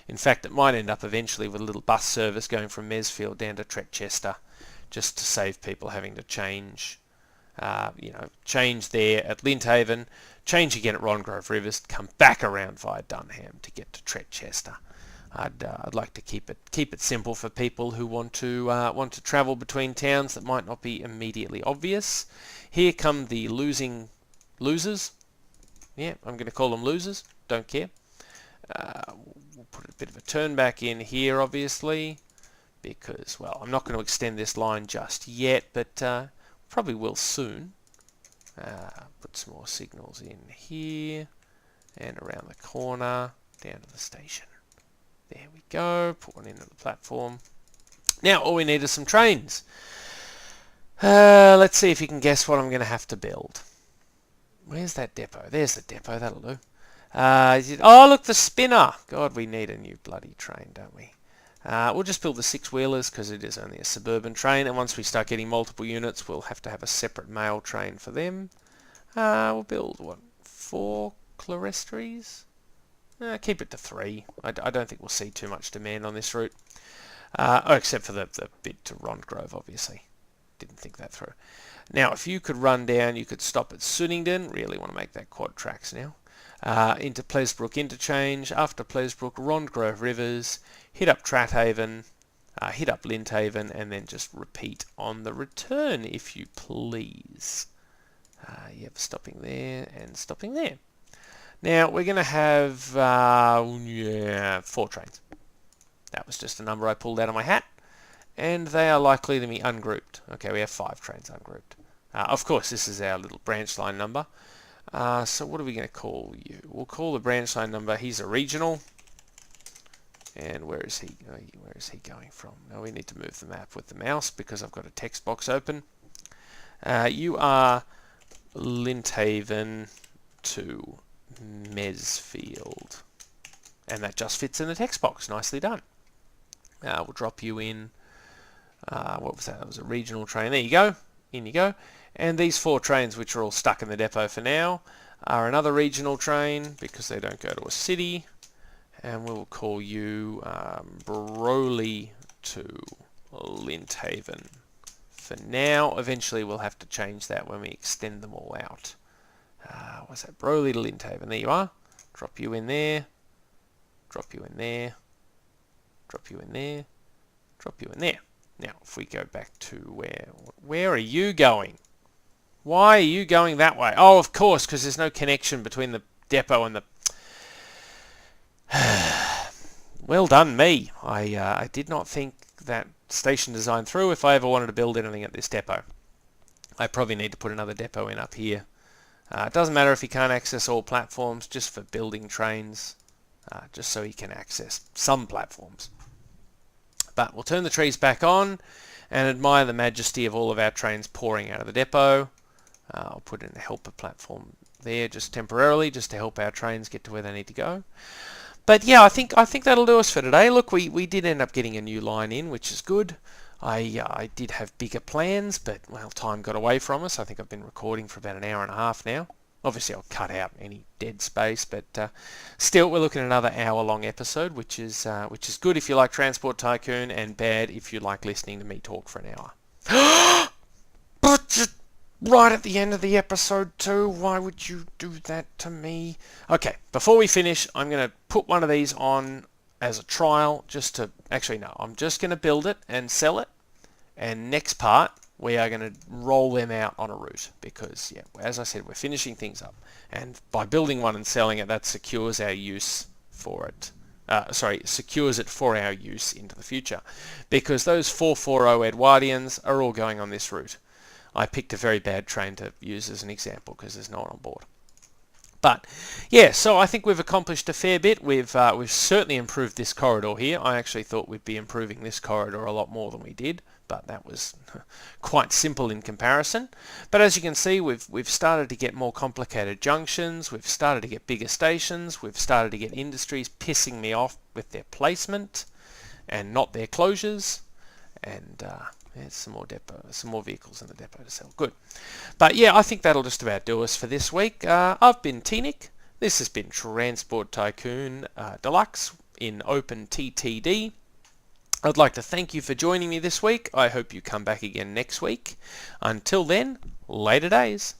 In fact, it might end up eventually with a little bus service going from Mesfield down to Tretchester, just to save people having to change. Change there at Linthaven, change again at Rongrove Rivers, come back around via Dunham to get to Tretchester. I'd like to keep it simple for people who want to travel between towns that might not be immediately obvious. Here come the losers. Yeah, I'm going to call them losers. Don't care. We'll put a bit of a turn back in here, obviously, because, well, I'm not going to extend this line just yet, but probably will soon. Put some more signals in here and around the corner down to the station. There we go. Put one into the platform. Now all we need is some trains. Let's see if you can guess what I'm going to have to build. Where's that depot? There's the depot. That'll do. Oh, look, the spinner. God, we need a new bloody train, don't we? We'll just build the six-wheelers because it is only a suburban train, and once we start getting multiple units, we'll have to have a separate mail train for them. We'll build, 4 clerestories? Keep it to 3. I don't think we'll see too much demand on this route. Except for the bit to Rongrove, obviously. Didn't think that through. Now, if you could run down, you could stop at Sunningdon. Really want to make that quad tracks now. Into Pleasbrook Interchange. After Pleasbrook, Rongrove Rivers. Hit up Strathaven. Hit up Linthaven. And then just repeat on the return, if you please. Yep, stopping there and stopping there. Now, we're going to have 4 trains. That was just a number I pulled out of my hat. And they are likely to be ungrouped. Okay, we have 5 trains ungrouped. Of course, this is our little branch line number. So what are we going to call you? We'll call the branch line number, he's a regional. And where is he? Where is he going from? Now we need to move the map with the mouse because I've got a text box open. You are Linthaven to Mesfield, and that just fits in the text box. Nicely done. We'll drop you in. What was that? That was a regional train. There you go. In you go. And these 4 trains, which are all stuck in the depot for now, are another regional train because they don't go to a city. And we'll call you Broley to Linthaven for now. Eventually we'll have to change that when we extend them all out. What's that? Broley to Linthaven. There you are. Drop you in there. Drop you in there. Drop you in there. Drop you in there. Now, if we go back to where are you going? Why are you going that way? Oh, of course, because there's no connection between the depot and the... Well done, me. I did not think that station design through if I ever wanted to build anything at this depot. I probably need to put another depot in up here. It doesn't matter if you can't access all platforms, just for building trains, just so you can access some platforms. But we'll turn the trees back on and admire the majesty of all of our trains pouring out of the depot. I'll put in a helper platform there just temporarily, just to help our trains get to where they need to go. But yeah, I think that'll do us for today. Look, we did end up getting a new line in, which is good. I did have bigger plans, but, well, time got away from us. I think I've been recording for about an hour and a half now. Obviously, I'll cut out any dead space, but still, we're looking at another hour-long episode, which is good if you like Transport Tycoon, and bad if you like listening to me talk for an hour. But just right at the end of the episode too. Why would you do that to me? Okay, before we finish, I'm going to put one of these on as a trial, just to... Actually, no, I'm just going to build it and sell it. And next part, we are going to roll them out on a route because, yeah, as I said, we're finishing things up. And by building one and selling it, that secures our use for it. Secures it for our use into the future. Because those 440 Edwardians are all going on this route. I picked a very bad train to use as an example because there's no one on board. But yeah, so I think we've accomplished a fair bit. We've certainly improved this corridor here. I actually thought we'd be improving this corridor a lot more than we did, but that was quite simple in comparison. But as you can see, we've started to get more complicated junctions. We've started to get bigger stations. We've started to get industries pissing me off with their placement and not their closures. and there's some more vehicles in the depot to sell. Good. But yeah, I think that'll just about do us for this week. I've been T-Nick. This has been Transport Tycoon Deluxe in OpenTTD. I'd like to thank you for joining me this week. I hope you come back again next week. Until then, later days.